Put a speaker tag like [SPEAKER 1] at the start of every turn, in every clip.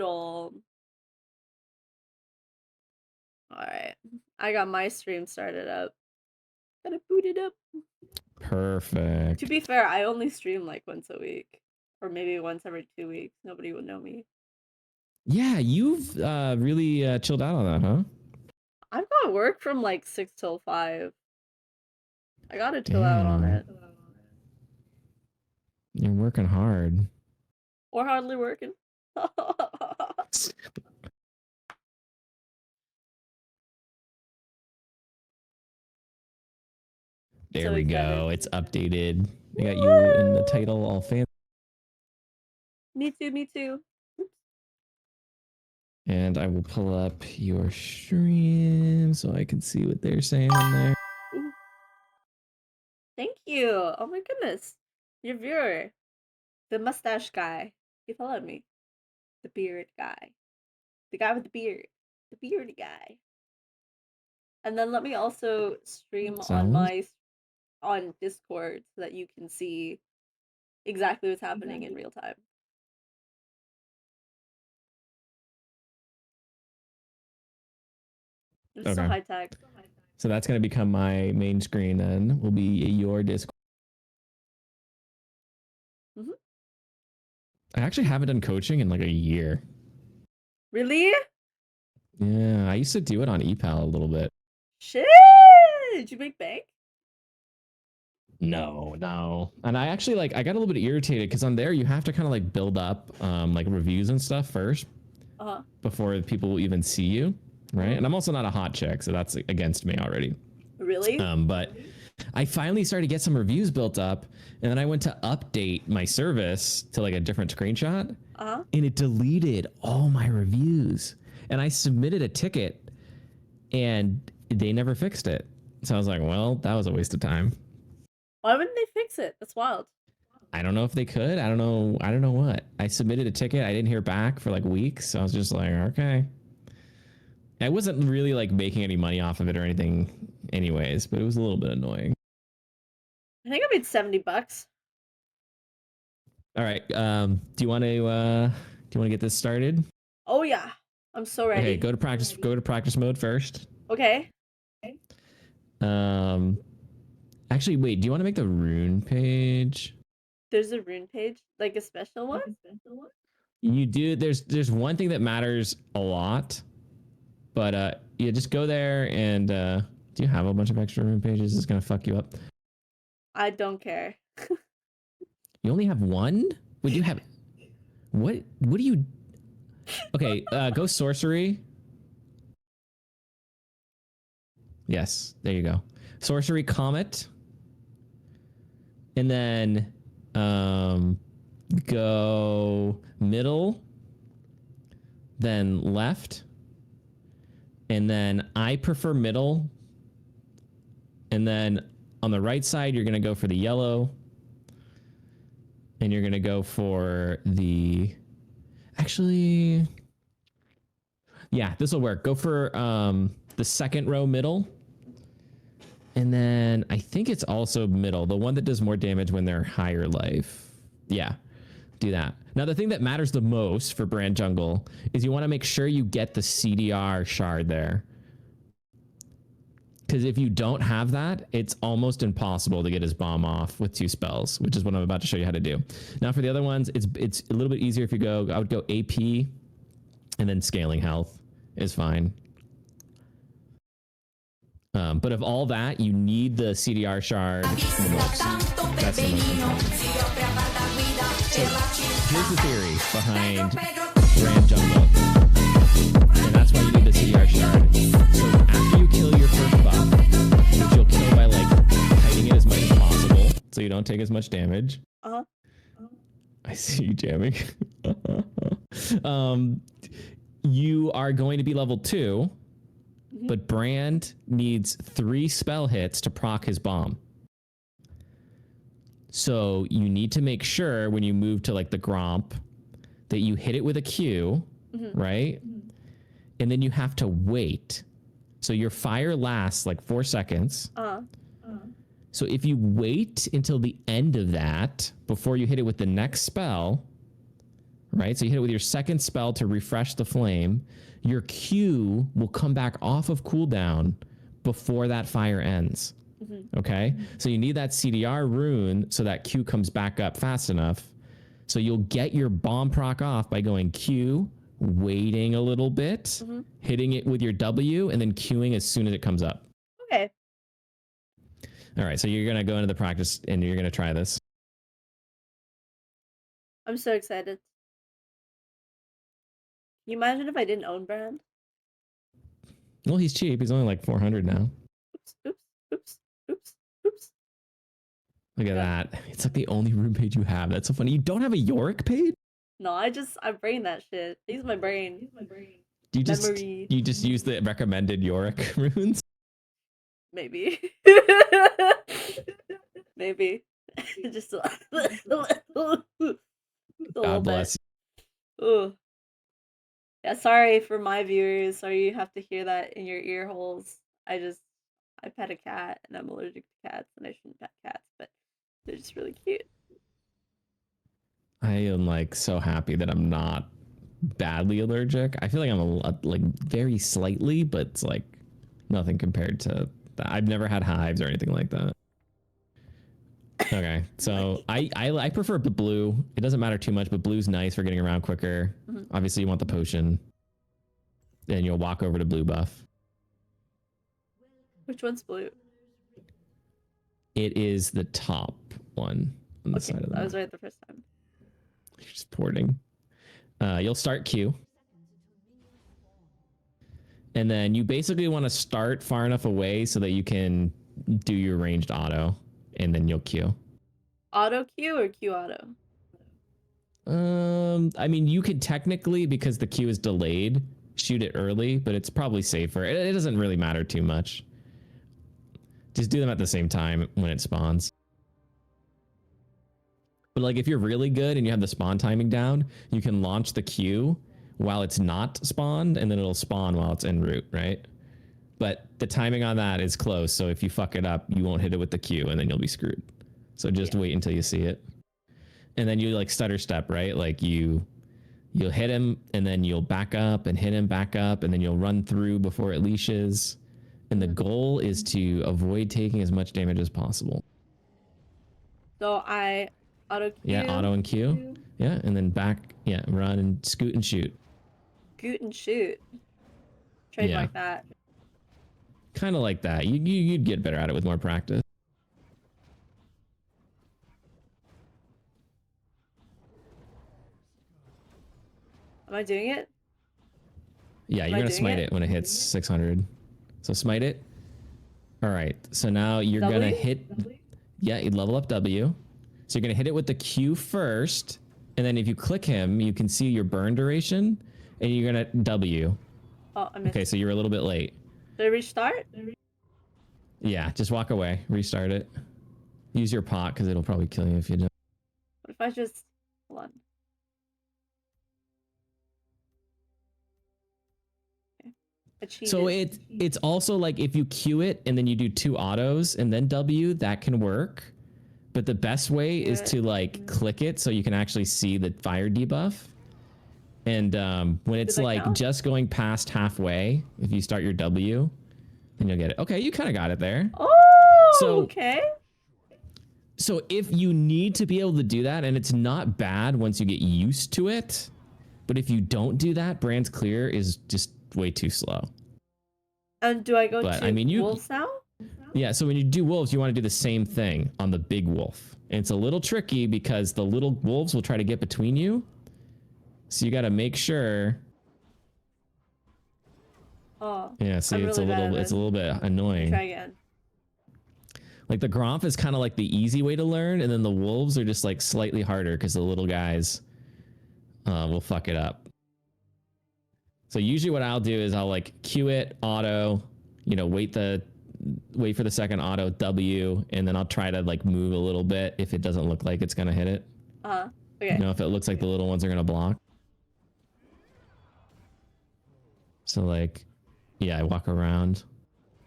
[SPEAKER 1] All right. I got my stream started up. Gotta boot it up.
[SPEAKER 2] Perfect.
[SPEAKER 1] To be fair, I only stream like once a week. Or maybe once every 2 weeks. Nobody would know me.
[SPEAKER 2] Yeah, you've really chilled out on that, huh?
[SPEAKER 1] I've got work from like 6 till 5. I gotta chill out on
[SPEAKER 2] Damn.
[SPEAKER 1] it.
[SPEAKER 2] You're working hard.
[SPEAKER 1] Or hardly working.
[SPEAKER 2] There
[SPEAKER 1] So
[SPEAKER 2] we
[SPEAKER 1] excited.
[SPEAKER 2] go. It's updated. I got you in the title all fancy.
[SPEAKER 1] Me too, me too.
[SPEAKER 2] And I will pull up your stream so I can see what they're saying on there.
[SPEAKER 1] Ooh. Thank you. Oh my goodness. Your viewer. The mustache guy. He followed me. The beard guy. The guy with the beard. The beardy guy. And then let me also stream
[SPEAKER 2] Sounds
[SPEAKER 1] on Discord so that you can see exactly what's happening in real time. It's so
[SPEAKER 2] okay.
[SPEAKER 1] high tech.
[SPEAKER 2] So that's going to become my main screen then. Will be your Discord.
[SPEAKER 1] Mm-hmm.
[SPEAKER 2] I actually haven't done coaching in like a year.
[SPEAKER 1] Really?
[SPEAKER 2] Yeah, I used to do it on ePal a little bit.
[SPEAKER 1] Shit! Did you make bank?
[SPEAKER 2] No. And I actually I got a little bit irritated because on there you have to kind of like build up like reviews and stuff first before people will even see you, right? And I'm also not a hot chick, so that's against me already.
[SPEAKER 1] Really?
[SPEAKER 2] But I finally started to get some reviews built up, and then I went to update my service to like a different screenshot, and it deleted all my reviews. And I submitted a ticket, and they never fixed it. So I was like, well, that was a waste of time.
[SPEAKER 1] Why wouldn't they fix it? That's wild.
[SPEAKER 2] I don't know if they could. I don't know what. I submitted a ticket. I didn't hear back for like weeks. So I was just like, okay. I wasn't really like making any money off of it or anything anyways, but it was a little bit annoying.
[SPEAKER 1] I think I made $70.
[SPEAKER 2] All right. Do you want to get this started?
[SPEAKER 1] Oh yeah. I'm so ready.
[SPEAKER 2] Okay, go to practice mode first.
[SPEAKER 1] Okay.
[SPEAKER 2] Actually, wait, do you want to make the rune page?
[SPEAKER 1] There's a rune page? Like a special one?
[SPEAKER 2] You do. There's one thing that matters a lot. But yeah, just go there and do you have a bunch of extra rune pages? It's gonna fuck you up.
[SPEAKER 1] I don't care.
[SPEAKER 2] You only have one? Would you have what do you Okay, go sorcery. Yes, there you go. Sorcery comet. And then go middle, then left. And then I prefer middle. And then on the right side, you're going to go for the yellow. And you're going to go for the... Actually... Yeah, this will work. Go for the second row middle. And then I think it's also middle. The one that does more damage when they're higher life. Yeah, do that. Now, the thing that matters the most for Brand Jungle is you want to make sure you get the CDR shard there. Because if you don't have that, it's almost impossible to get his bomb off with 2 spells, which is what I'm about to show you how to do. Now, for the other ones, it's a little bit easier if you go... I would go AP and then scaling health is fine. But of all that, you need the CDR shard the most. That's the most important. So here's the theory behind Brand Jungle. And that's why you need the CDR shard. So after you kill your first buff, which you'll kill by like kiting it as much as possible so you don't take as much damage. I see you jamming. You are going to be level 2. But Brand needs 3 spell hits to proc his bomb. So you need to make sure when you move to like the Gromp that you hit it with a Q, right? And then you have to wait. So your fire lasts like 4 seconds. So if you wait until the end of that before you hit it with the next spell, right? So you hit it with your second spell to refresh the flame. Your Q will come back off of cooldown before that fire ends. Okay? So you need that CDR rune so that Q comes back up fast enough. So you'll get your bomb proc off by going Q, waiting a little bit, hitting it with your W, and then Qing as soon as it comes up.
[SPEAKER 1] Okay.
[SPEAKER 2] All right, so you're going to go into the practice and you're going to try this.
[SPEAKER 1] I'm so excited. Can you imagine if I didn't own Brand?
[SPEAKER 2] Well, he's cheap. He's only like 400 now.
[SPEAKER 1] Oops, oops, oops, oops, oops.
[SPEAKER 2] Look at that. It's like the only rune page you have. That's so funny. You don't have a Yorick page?
[SPEAKER 1] No, I brain that shit. I use my brain.
[SPEAKER 2] You
[SPEAKER 1] Memory.
[SPEAKER 2] just use the recommended Yorick runes?
[SPEAKER 1] Maybe. Maybe. Just a little
[SPEAKER 2] God bless
[SPEAKER 1] bit. Ooh. Yeah, sorry for my viewers. Sorry you have to hear that in your ear holes. I pet a cat and I'm allergic to cats and I shouldn't pet cats, but they're just really cute.
[SPEAKER 2] I am like so happy that I'm not badly allergic. I feel like I'm like very slightly, but it's like nothing compared to that. I've never had hives or anything like that. Okay, so I prefer the blue. It doesn't matter too much, but blue's nice for getting around quicker. Obviously, you want the potion. Then you'll walk over to blue buff.
[SPEAKER 1] Which one's blue?
[SPEAKER 2] It is the top one on the side of the
[SPEAKER 1] I was right the first time.
[SPEAKER 2] You're just porting. You'll start Q. And then you basically want to start far enough away so that you can do your ranged auto. And then you'll Q.
[SPEAKER 1] Auto Q or Q auto?
[SPEAKER 2] I mean, you could technically, because the Q is delayed, shoot it early, but it's probably safer. It doesn't really matter too much. Just do them at the same time when it spawns. But like if you're really good and you have the spawn timing down, you can launch the Q while it's not spawned, and then it'll spawn while it's en route, right? But the timing on that is close, so if you fuck it up, you won't hit it with the Q, and then you'll be screwed. So just wait until you see it. And then you like stutter step, right? Like you'll hit him, and then you'll back up and hit him back up, and then you'll run through before it leashes. And the goal is to avoid taking as much damage as possible.
[SPEAKER 1] So I auto Q.
[SPEAKER 2] Yeah, auto and Q. Yeah, and then back. Yeah, run and scoot and shoot.
[SPEAKER 1] Scoot and shoot. Trademark that.
[SPEAKER 2] Kind of like that. You'd get better at it with more practice.
[SPEAKER 1] Am I doing it?
[SPEAKER 2] Yeah, you're going to smite it when it hits 600. So smite it. All right. So now you're going to hit. Yeah, you level up W. So you're going to hit it with the Q first. And then if you click him, you can see your burn duration. And you're going to W.
[SPEAKER 1] Oh, I missed.
[SPEAKER 2] Okay, so you were a little bit late.
[SPEAKER 1] Did I restart?
[SPEAKER 2] Yeah, just walk away. Restart it. Use your pot because it'll probably kill you if you don't.
[SPEAKER 1] What if I just... Hold on.
[SPEAKER 2] So it's also like if you Q it and then you do 2 autos and then W, that can work. But the best way is to like click it so you can actually see the fire debuff. And when it's like just going past halfway, if you start your W, then you'll get it. Okay, you kind of got it there.
[SPEAKER 1] Oh, so, okay.
[SPEAKER 2] So if you need to be able to do that, and it's not bad once you get used to it, but if you don't do that, Brand's Clear is just way too slow.
[SPEAKER 1] And do I go to wolves now?
[SPEAKER 2] Yeah, so when you do wolves, you want to do the same thing on the big wolf. And it's a little tricky because the little wolves will try to get between you. So you got to make sure.
[SPEAKER 1] Oh.
[SPEAKER 2] Yeah, see, it's really it's a little bit annoying.
[SPEAKER 1] Try again.
[SPEAKER 2] Like the Gromp is kind of like the easy way to learn, and then the wolves are just like slightly harder because the little guys will fuck it up. So usually what I'll do is I'll like Q it, auto, you know, wait for the second auto, W, and then I'll try to like move a little bit if it doesn't look like it's gonna hit it.
[SPEAKER 1] Okay.
[SPEAKER 2] You know, if it looks like the little ones are gonna block. So like, yeah, I walk around,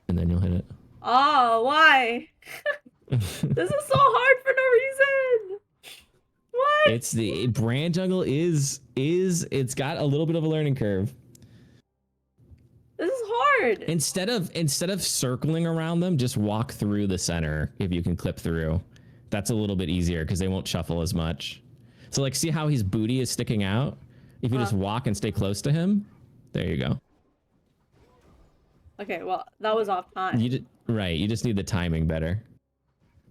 [SPEAKER 2] and then you'll hit it.
[SPEAKER 1] Oh, why? This is so hard for no reason. Why?
[SPEAKER 2] It's the brand jungle is it's got a little bit of a learning curve.
[SPEAKER 1] This is hard.
[SPEAKER 2] Instead of circling around them, just walk through the center if you can clip through. That's a little bit easier because they won't shuffle as much. So like, see how his booty is sticking out? If you just walk and stay close to him, there you go.
[SPEAKER 1] Okay, well, that was off time.
[SPEAKER 2] Right, you just need the timing better.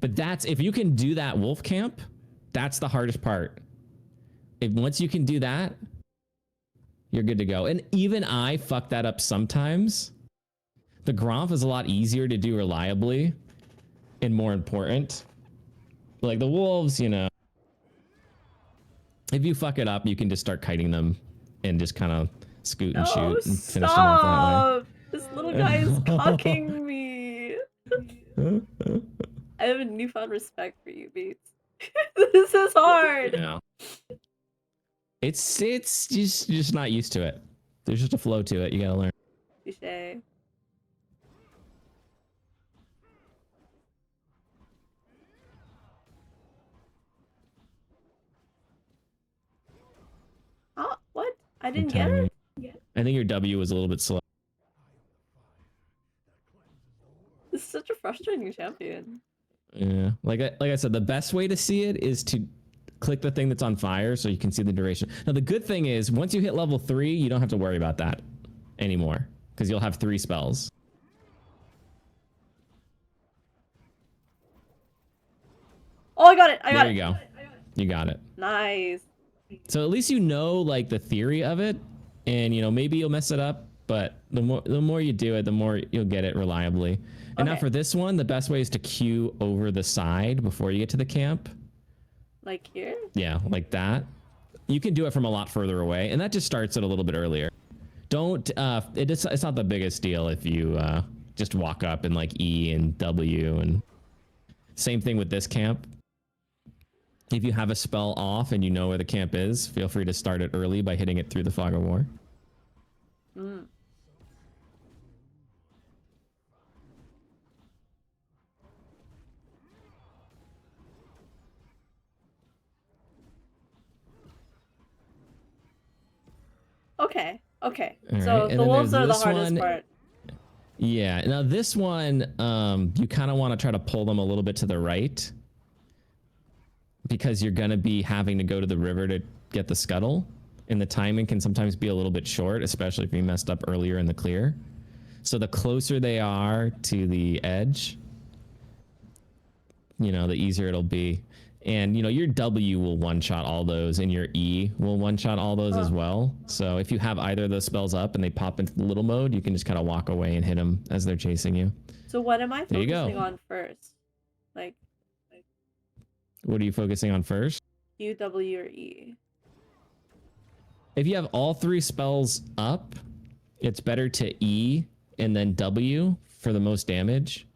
[SPEAKER 2] But that's, if you can do that wolf camp, that's the hardest part. If once you can do that, you're good to go. And even I fuck that up sometimes. The Gromp is a lot easier to do reliably and more important. Like the wolves, you know, if you fuck it up, you can just start kiting them and just kind of scoot and shoot and finish them off that way.
[SPEAKER 1] This little guy is cocking me. I have a newfound respect for you, Beats. This is hard.
[SPEAKER 2] Yeah. It's just not used to it. There's just a flow to it. You gotta learn.
[SPEAKER 1] Touché. Oh, what? I didn't get it?
[SPEAKER 2] I think your W was a little bit slow.
[SPEAKER 1] This is such a frustrating champion.
[SPEAKER 2] Yeah, like I said, the best way to see it is to click the thing that's on fire so you can see the duration. Now, the good thing is once you hit level 3, you don't have to worry about that anymore because you'll have 3 spells.
[SPEAKER 1] Oh, I got it. I got it.
[SPEAKER 2] There you go. You got it.
[SPEAKER 1] Nice.
[SPEAKER 2] So at least you know like the theory of it, and you know maybe you'll mess it up, but the more you do it, the more you'll get it reliably. And now for this one, the best way is to queue over the side before you get to the camp.
[SPEAKER 1] Like here?
[SPEAKER 2] Yeah, like that. You can do it from a lot further away, and that just starts it a little bit earlier. Don't it's not the biggest deal if you just walk up and like E and W, and same thing with this camp. If you have a spell off and you know where the camp is, feel free to start it early by hitting it through the Fog of War.
[SPEAKER 1] Mm. Okay. Okay.
[SPEAKER 2] All
[SPEAKER 1] So
[SPEAKER 2] right.
[SPEAKER 1] the wolves are the hardest part.
[SPEAKER 2] Yeah. Now this one, you kind of want to try to pull them a little bit to the right because you're going to be having to go to the river to get the scuttle, and the timing can sometimes be a little bit short, especially if you messed up earlier in the clear. So the closer they are to the edge, you know, the easier it'll be. And, you know, your W will one-shot all those, and your E will one-shot all those as well. So if you have either of those spells up and they pop into the little mode, you can just kind of walk away and hit them as they're chasing you.
[SPEAKER 1] So what am I focusing on first? Like,
[SPEAKER 2] what are you focusing on first?
[SPEAKER 1] U, W, or E?
[SPEAKER 2] If you have all 3 spells up, it's better to E and then W for the most damage.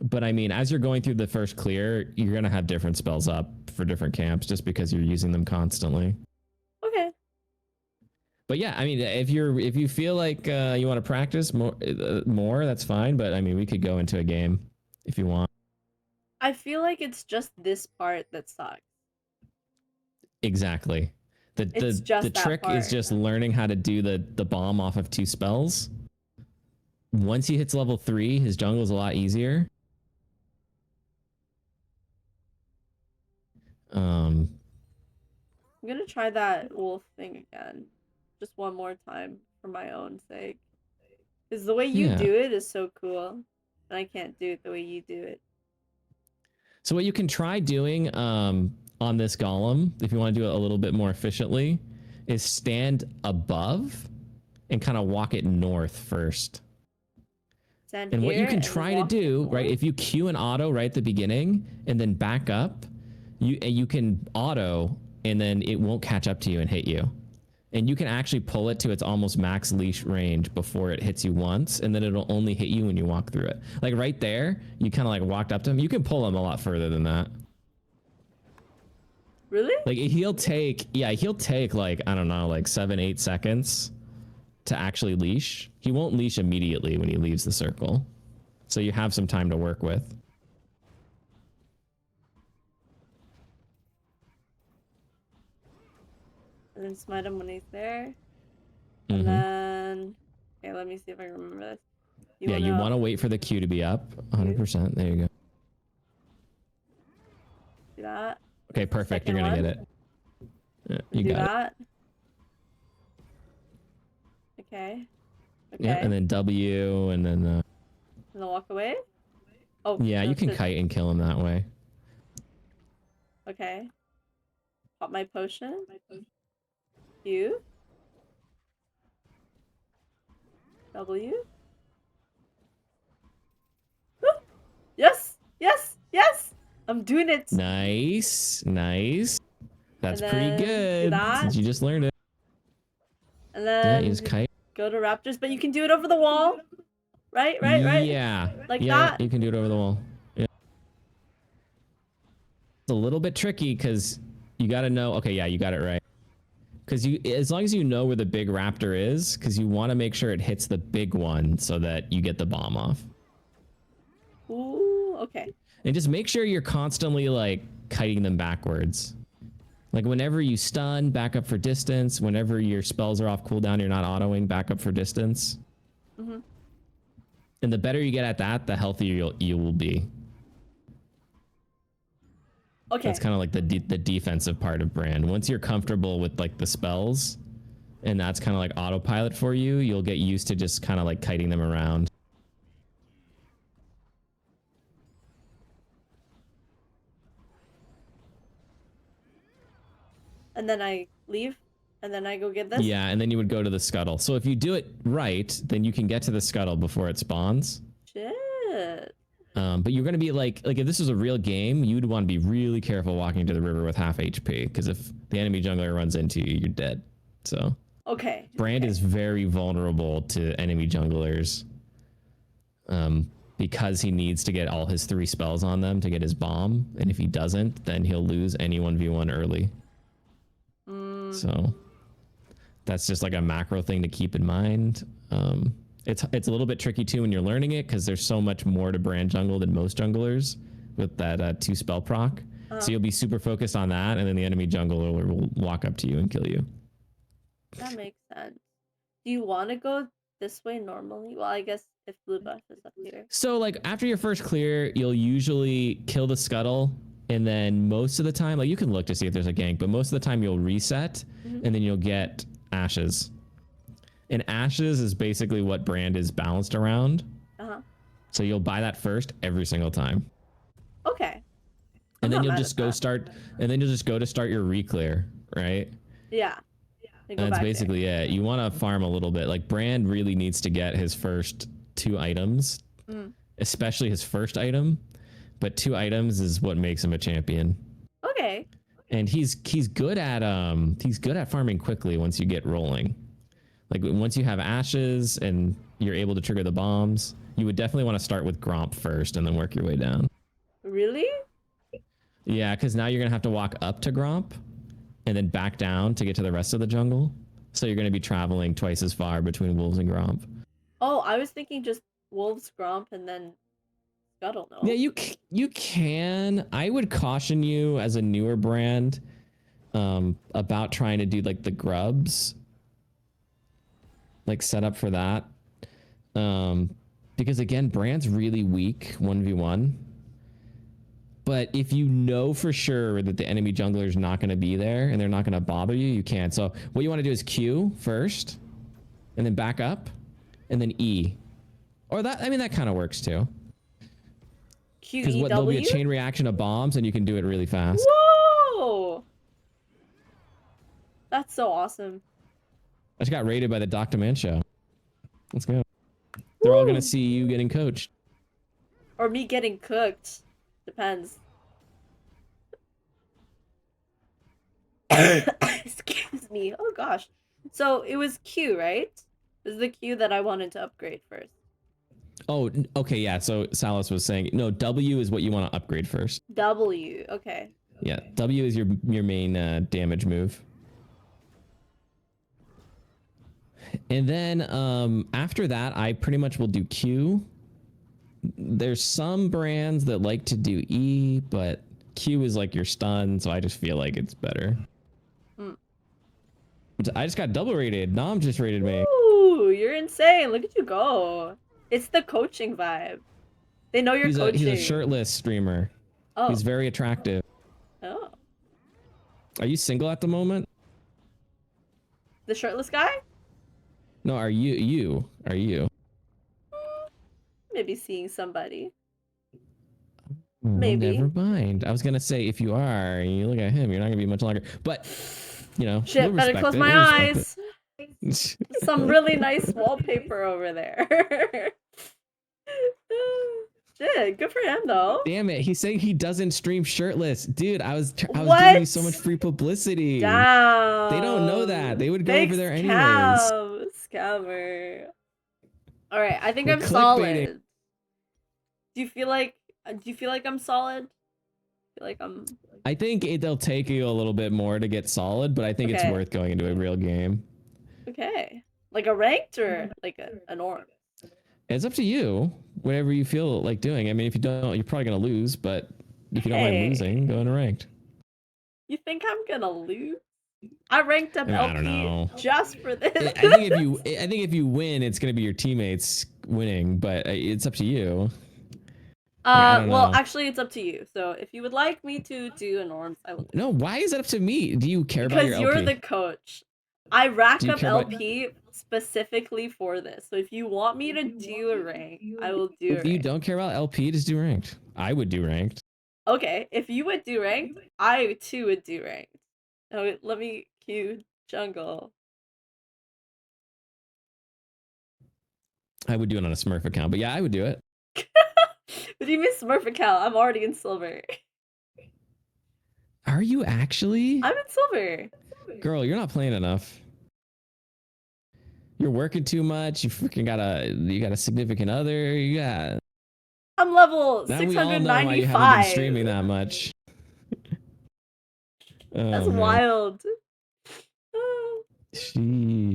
[SPEAKER 2] But I mean, as you're going through the first clear, you're going to have different spells up for different camps just because you're using them constantly.
[SPEAKER 1] Okay.
[SPEAKER 2] But yeah, I mean, if you feel like you want to practice more, that's fine. But I mean, we could go into a game if you want.
[SPEAKER 1] I feel like it's just this part that sucks.
[SPEAKER 2] Exactly. The trick is just learning how to do the bomb off of 2 spells. Once he hits level 3, his jungle is a lot easier.
[SPEAKER 1] I'm gonna try that wolf thing again, just one more time for my own sake. Because the way you do it is so cool, and I can't do it the way you do it.
[SPEAKER 2] So what you can try doing on this golem, if you want to do it a little bit more efficiently, is stand above and kind of walk it north first. And what you can try to do, right, if you queue an auto right at the beginning and then back up, you can auto and then it won't catch up to you and hit you. And you can actually pull it to its almost max leash range before it hits you once, and then it'll only hit you when you walk through it. Like right there, you kind of like walked up to him. You can pull him a lot further than that.
[SPEAKER 1] Really?
[SPEAKER 2] Like he'll take like, I don't know, like 7-8 seconds to actually leash. He won't leash immediately when he leaves the circle. So you have some time to work with.
[SPEAKER 1] And then smite him when he's there. And
[SPEAKER 2] Mm-hmm.
[SPEAKER 1] then... Okay, let me see if I remember this.
[SPEAKER 2] Yeah, you want to wait for the Q to be up. 100%. There you go.
[SPEAKER 1] Do that.
[SPEAKER 2] Okay, perfect. You're going to get it. Yeah, you
[SPEAKER 1] do
[SPEAKER 2] got
[SPEAKER 1] that. Okay. Okay.
[SPEAKER 2] Yeah, and then W, and then...
[SPEAKER 1] And then walk away? Oh.
[SPEAKER 2] Yeah, you can kite and kill him that way.
[SPEAKER 1] Okay. Pop my potion. Q. W. Yes! Yes! Yes! I'm doing it!
[SPEAKER 2] Nice. Nice. That's pretty good. Since you just learned it.
[SPEAKER 1] And then
[SPEAKER 2] you just kite.
[SPEAKER 1] Go to raptors, but you can do it over the wall. Right?
[SPEAKER 2] Yeah.
[SPEAKER 1] Like
[SPEAKER 2] yeah,
[SPEAKER 1] that?
[SPEAKER 2] you can do it over the wall. Yeah. It's a little bit tricky because you got to know. Okay, yeah, you got it right. Because as long as you know where the big raptor is, because you want to make sure it hits the big one so that you get the bomb off.
[SPEAKER 1] Ooh, okay.
[SPEAKER 2] And just make sure you're constantly like kiting them backwards. Like whenever you stun, back up for distance. Whenever your spells are off cooldown, you're not autoing, back up for distance.
[SPEAKER 1] Mm-hmm.
[SPEAKER 2] And the better you get at that, the healthier you will be.
[SPEAKER 1] Okay.
[SPEAKER 2] That's kind of like the defensive part of Brand. Once you're comfortable with like the spells, and that's kind of like autopilot for you, you'll get used to just kind of like kiting them around.
[SPEAKER 1] And then I leave, and then I go get this?
[SPEAKER 2] Yeah, and then you would go to the scuttle. So if you do it right, then you can get to the scuttle before it spawns.
[SPEAKER 1] Shit.
[SPEAKER 2] But you're going to be like if this was a real game, you'd want to be really careful walking to the river with half HP, because if the enemy jungler runs into you, you're dead. So
[SPEAKER 1] okay.
[SPEAKER 2] Brand is very vulnerable to enemy junglers, because he needs to get all his 3 spells on them to get his bomb, and if he doesn't, then he'll lose any 1v1 early. So that's just like a macro thing to keep in mind. It's a little bit tricky too when you're learning it, because there's so much more to Brand jungle than most junglers with that 2 spell proc. So you'll be super focused on that, and then the enemy jungler will walk up to you and kill you.
[SPEAKER 1] That makes sense. Do you want to go this way normally? Well, I guess if blue buff is up here.
[SPEAKER 2] So like after your first clear, you'll usually kill the scuttle, and then most of the time, like you can look to see if there's a gank, but most of the time you'll reset, and then you'll get ashes. And ashes is basically what Brand is balanced around. So you'll buy that first every single time.
[SPEAKER 1] Okay.
[SPEAKER 2] And then you'll just go start, and then you'll just go to start your re-clear, right?
[SPEAKER 1] Yeah.
[SPEAKER 2] And that's basically it. You want to farm a little bit. Like Brand really needs to get his first 2 items, especially his first item. But 2 items is what makes him a champion.
[SPEAKER 1] Okay.
[SPEAKER 2] And he's good at farming quickly once you get rolling. Like once you have ashes and you're able to trigger the bombs, you would definitely want to start with Gromp first and then work your way down.
[SPEAKER 1] Really?
[SPEAKER 2] Yeah, because now you're gonna have to walk up to Gromp and then back down to get to the rest of the jungle. So you're gonna be traveling twice as far between wolves and Gromp.
[SPEAKER 1] Oh, I was thinking just wolves, Gromp, and then scuttle. No.
[SPEAKER 2] Yeah, you can. I would caution you as a newer Brand about trying to do like the grubs, like set up for that. Because again, Brand's really weak 1v1. But if you know for sure that the enemy jungler is not going to be there and they're not going to bother you, you can. So what you want to do is Q first, and then back up, and then E. Or that, I mean, that kind of works too. Because there'll be a chain reaction of bombs, and you can do it really fast.
[SPEAKER 1] Whoa! That's so awesome.
[SPEAKER 2] I just got raided by the Dr. Man show. Let's go. They're all going to see you getting coached.
[SPEAKER 1] Or me getting cooked. Depends. Excuse me. Oh gosh. So it was Q, right? It was the Q that I wanted to upgrade first.
[SPEAKER 2] Oh, okay, yeah. So Salas was saying, no, W is what you want to upgrade first.
[SPEAKER 1] W, okay.
[SPEAKER 2] Yeah, W is your main damage move. And then after that, I pretty much will do Q. There's some Brands that like to do E, but Q is like your stun, so I just feel like it's better. I just got double rated. Nom just rated me.
[SPEAKER 1] Ooh, you're insane. Look at you go. It's the coaching vibe. They know you're
[SPEAKER 2] He's a
[SPEAKER 1] coaching.
[SPEAKER 2] shirtless streamer.
[SPEAKER 1] Oh.
[SPEAKER 2] He's very attractive.
[SPEAKER 1] Oh.
[SPEAKER 2] Are you single at the moment?
[SPEAKER 1] The shirtless guy?
[SPEAKER 2] No, are you? Are you?
[SPEAKER 1] Maybe seeing somebody.
[SPEAKER 2] Well, never
[SPEAKER 1] Maybe.
[SPEAKER 2] mind. I was gonna say if you are, you look at him, you're not gonna be much longer. But you know, we'll
[SPEAKER 1] Shit, better
[SPEAKER 2] respect
[SPEAKER 1] close
[SPEAKER 2] it.
[SPEAKER 1] my
[SPEAKER 2] We'll respect
[SPEAKER 1] eyes.
[SPEAKER 2] it.
[SPEAKER 1] Some really nice wallpaper over there. Shit, good for him though.
[SPEAKER 2] Damn it! He's saying he doesn't stream shirtless, dude. I was giving you so much
[SPEAKER 1] What?
[SPEAKER 2] free publicity. They don't know that.
[SPEAKER 1] Damn.
[SPEAKER 2] They would go
[SPEAKER 1] Fake
[SPEAKER 2] over there anyways.
[SPEAKER 1] scam. Scammer. Alright, I think
[SPEAKER 2] We're
[SPEAKER 1] I'm
[SPEAKER 2] clickbaiting.
[SPEAKER 1] solid. Do you feel like I'm solid? I feel like I'm
[SPEAKER 2] I think it'll take you a little bit more to get solid, but I think it's
[SPEAKER 1] okay.
[SPEAKER 2] worth going into a real game.
[SPEAKER 1] Okay. Like a ranked or like a norm?
[SPEAKER 2] It's up to you. Whatever you feel like doing. I mean, if you don't, you're probably gonna lose. But if you don't mind losing,
[SPEAKER 1] Hey.
[SPEAKER 2] go into ranked.
[SPEAKER 1] You think I'm gonna lose? I ranked up
[SPEAKER 2] I mean, I don't
[SPEAKER 1] LP
[SPEAKER 2] know.
[SPEAKER 1] just for this.
[SPEAKER 2] I think if you win, it's gonna be your teammates winning. But it's up to you. Like, I don't
[SPEAKER 1] Well,
[SPEAKER 2] know.
[SPEAKER 1] actually, it's up to you. So if you would like me to do a norms, I will.
[SPEAKER 2] No, why is it up to me? Do you care about your
[SPEAKER 1] Because you're
[SPEAKER 2] LP?
[SPEAKER 1] the coach. I rack
[SPEAKER 2] Do you
[SPEAKER 1] up
[SPEAKER 2] care about?
[SPEAKER 1] LP specifically for this. So if you want me to do a rank, I will do a
[SPEAKER 2] If you
[SPEAKER 1] rank.
[SPEAKER 2] don't care about LP, just do ranked. I would do ranked.
[SPEAKER 1] Okay, if you would do ranked, I too would do ranked. Oh, let me cue jungle.
[SPEAKER 2] I would do it on a Smurf account, but yeah, I would do it.
[SPEAKER 1] What do you mean Smurf account? I'm already in silver.
[SPEAKER 2] Are you actually?
[SPEAKER 1] I'm in silver.
[SPEAKER 2] Girl, you're not playing enough. You're working too much. You freaking got a significant other. You got.
[SPEAKER 1] I'm level
[SPEAKER 2] Now we all know why you haven't been streaming
[SPEAKER 1] 695.
[SPEAKER 2] that much.
[SPEAKER 1] That's
[SPEAKER 2] Oh man.
[SPEAKER 1] wild.
[SPEAKER 2] She.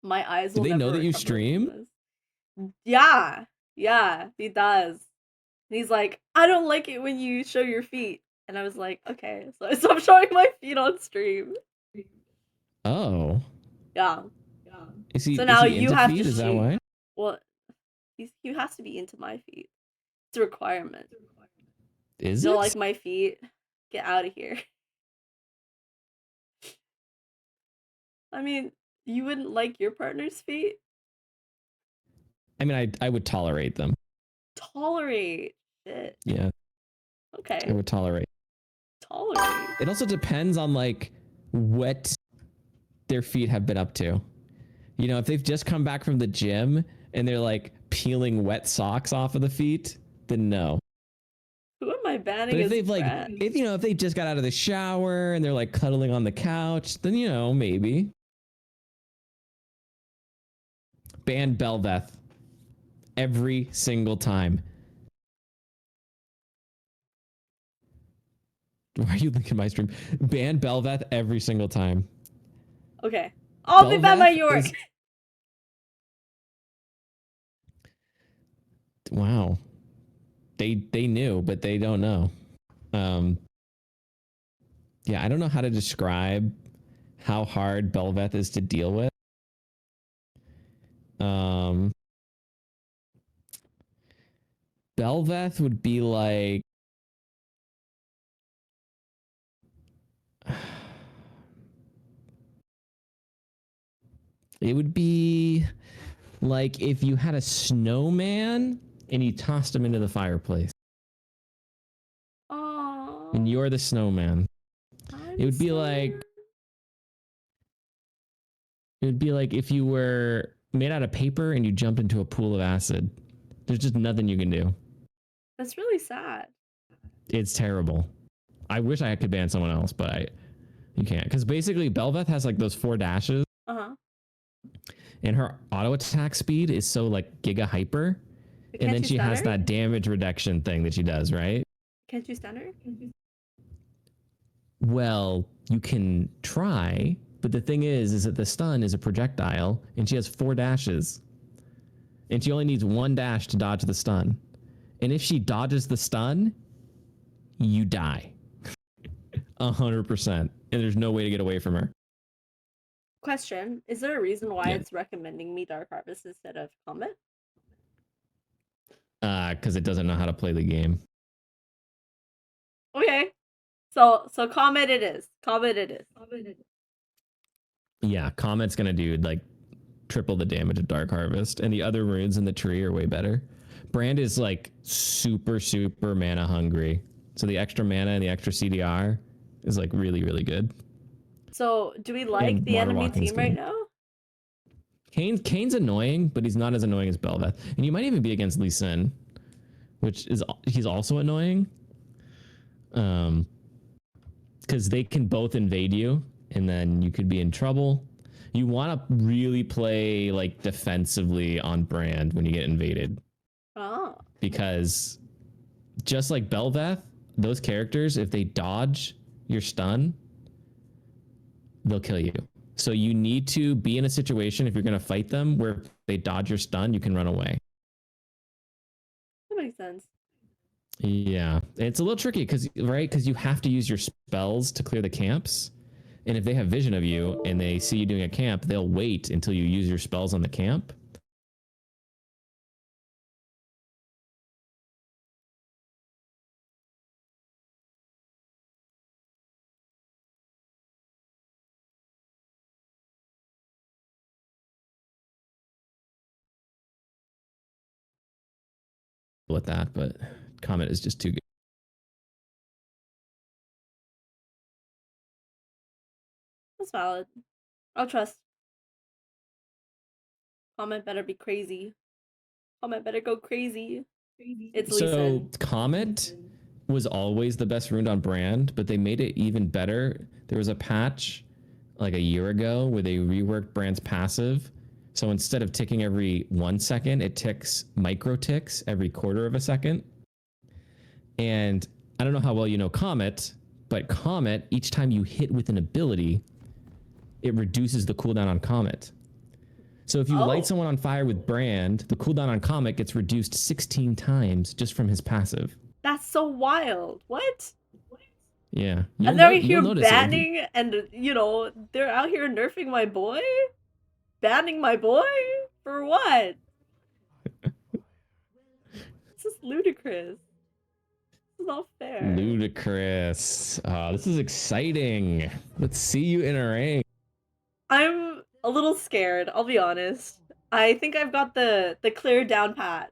[SPEAKER 1] My eyes
[SPEAKER 2] Do
[SPEAKER 1] will
[SPEAKER 2] they
[SPEAKER 1] never
[SPEAKER 2] know that you
[SPEAKER 1] recover from
[SPEAKER 2] stream?
[SPEAKER 1] this. Yeah, yeah, he does. And he's like, I don't like it when you show your feet. And I was like, okay, so I stopped showing my feet on stream.
[SPEAKER 2] Oh.
[SPEAKER 1] Yeah. So
[SPEAKER 2] Is
[SPEAKER 1] now
[SPEAKER 2] he
[SPEAKER 1] you
[SPEAKER 2] into
[SPEAKER 1] have to
[SPEAKER 2] feet? Is that
[SPEAKER 1] shoot.
[SPEAKER 2] why?
[SPEAKER 1] Well, he has to be into my feet. It's a requirement.
[SPEAKER 2] Is
[SPEAKER 1] You don't
[SPEAKER 2] it?
[SPEAKER 1] like my feet? Get out of here. I mean, you wouldn't like your partner's feet?
[SPEAKER 2] I mean, I would tolerate them.
[SPEAKER 1] Tolerate. Shit.
[SPEAKER 2] Yeah, I
[SPEAKER 1] Okay.
[SPEAKER 2] would tolerate.
[SPEAKER 1] Tolerate.
[SPEAKER 2] It also depends on like what their feet have been up to. You know, if they've just come back from the gym and they're like peeling wet socks off of the feet, then no.
[SPEAKER 1] Who am I banning
[SPEAKER 2] But if
[SPEAKER 1] as
[SPEAKER 2] they've like,
[SPEAKER 1] friend?
[SPEAKER 2] if they just got out of the shower and they're like cuddling on the couch, then you know maybe. Ban Belveth every single time. Why are you linking my stream? Ban Belveth every single time.
[SPEAKER 1] Okay. I'll be back my York.
[SPEAKER 2] Wow. They knew, but they don't know. Yeah, I don't know how to describe how hard Belveth is to deal with. Belveth would be like it would be like if you had a snowman and you tossed him into the fireplace.
[SPEAKER 1] Aww.
[SPEAKER 2] And you're the snowman. It would be like if you were made out of paper and you jumped into a pool of acid. There's just nothing you can do.
[SPEAKER 1] That's really sad.
[SPEAKER 2] It's terrible. I wish I could ban someone else, but you can't. Because basically Belveth has like those 4 dashes.
[SPEAKER 1] Uh-huh.
[SPEAKER 2] And her auto attack speed is so like giga hyper. And then she has that damage reduction thing that she does, right?
[SPEAKER 1] Can't you stun her?
[SPEAKER 2] Well, you can try, but the thing is that the stun is a projectile and she has 4 dashes. And she only needs 1 dash to dodge the stun. And if she dodges the stun, you die. 100%. And there's no way to get away from her.
[SPEAKER 1] Question: is there a reason why
[SPEAKER 2] Yeah.
[SPEAKER 1] it's recommending me Dark Harvest instead of Comet?
[SPEAKER 2] Because it doesn't know how to play the game.
[SPEAKER 1] Okay, so Comet it is. Comet it is.
[SPEAKER 2] Yeah, Comet's gonna do like triple the damage of Dark Harvest, and the other runes in the tree are way better. Brand is like super mana hungry, so the extra mana and the extra CDR is like really good.
[SPEAKER 1] So, do we like
[SPEAKER 2] And
[SPEAKER 1] the
[SPEAKER 2] water
[SPEAKER 1] enemy
[SPEAKER 2] walking's
[SPEAKER 1] team right
[SPEAKER 2] good.
[SPEAKER 1] now?
[SPEAKER 2] Kane's annoying, but he's not as annoying as Belveth. And you might even be against Lee Sin, which is he's also annoying. Because they can both invade you, and then you could be in trouble. You want to really play like defensively on Brand when you get invaded,
[SPEAKER 1] Oh,
[SPEAKER 2] because just like Belveth, those characters, if they dodge your stun, they'll kill you. So you need to be in a situation, if you're going to fight them, where if they dodge your stun, you can run away.
[SPEAKER 1] that makes sense.
[SPEAKER 2] Yeah, it's a little tricky because you have to use your spells to clear the camps, and if they have vision of you and they see you doing a camp, they'll wait until you use your spells on the camp. With that, but Comet is just too good.
[SPEAKER 1] That's valid. I'll trust. Comet better be crazy. Comet better go crazy. It's Lee
[SPEAKER 2] So
[SPEAKER 1] Sin.
[SPEAKER 2] Comet was always the best rune on Brand, but they made it even better. There was a patch like a year ago where they reworked Brand's passive. So instead of ticking every 1 second, it ticks micro ticks every quarter of a second. And I don't know how well you know Comet, but Comet, each time you hit with an ability, it reduces the cooldown on Comet. So if you light
[SPEAKER 1] Oh,
[SPEAKER 2] someone on fire with Brand, the cooldown on Comet gets reduced 16 times just from his passive.
[SPEAKER 1] that's so wild. What?
[SPEAKER 2] Yeah,
[SPEAKER 1] And they're
[SPEAKER 2] you'll
[SPEAKER 1] here
[SPEAKER 2] notice it.
[SPEAKER 1] banning, and they're out here nerfing my boy, banning my boy for what? This is ludicrous. This is not fair.
[SPEAKER 2] Ludicrous. This is exciting. Let's see you in a ring.
[SPEAKER 1] I'm a little scared. I'll be honest. I think I've got the clear down pat.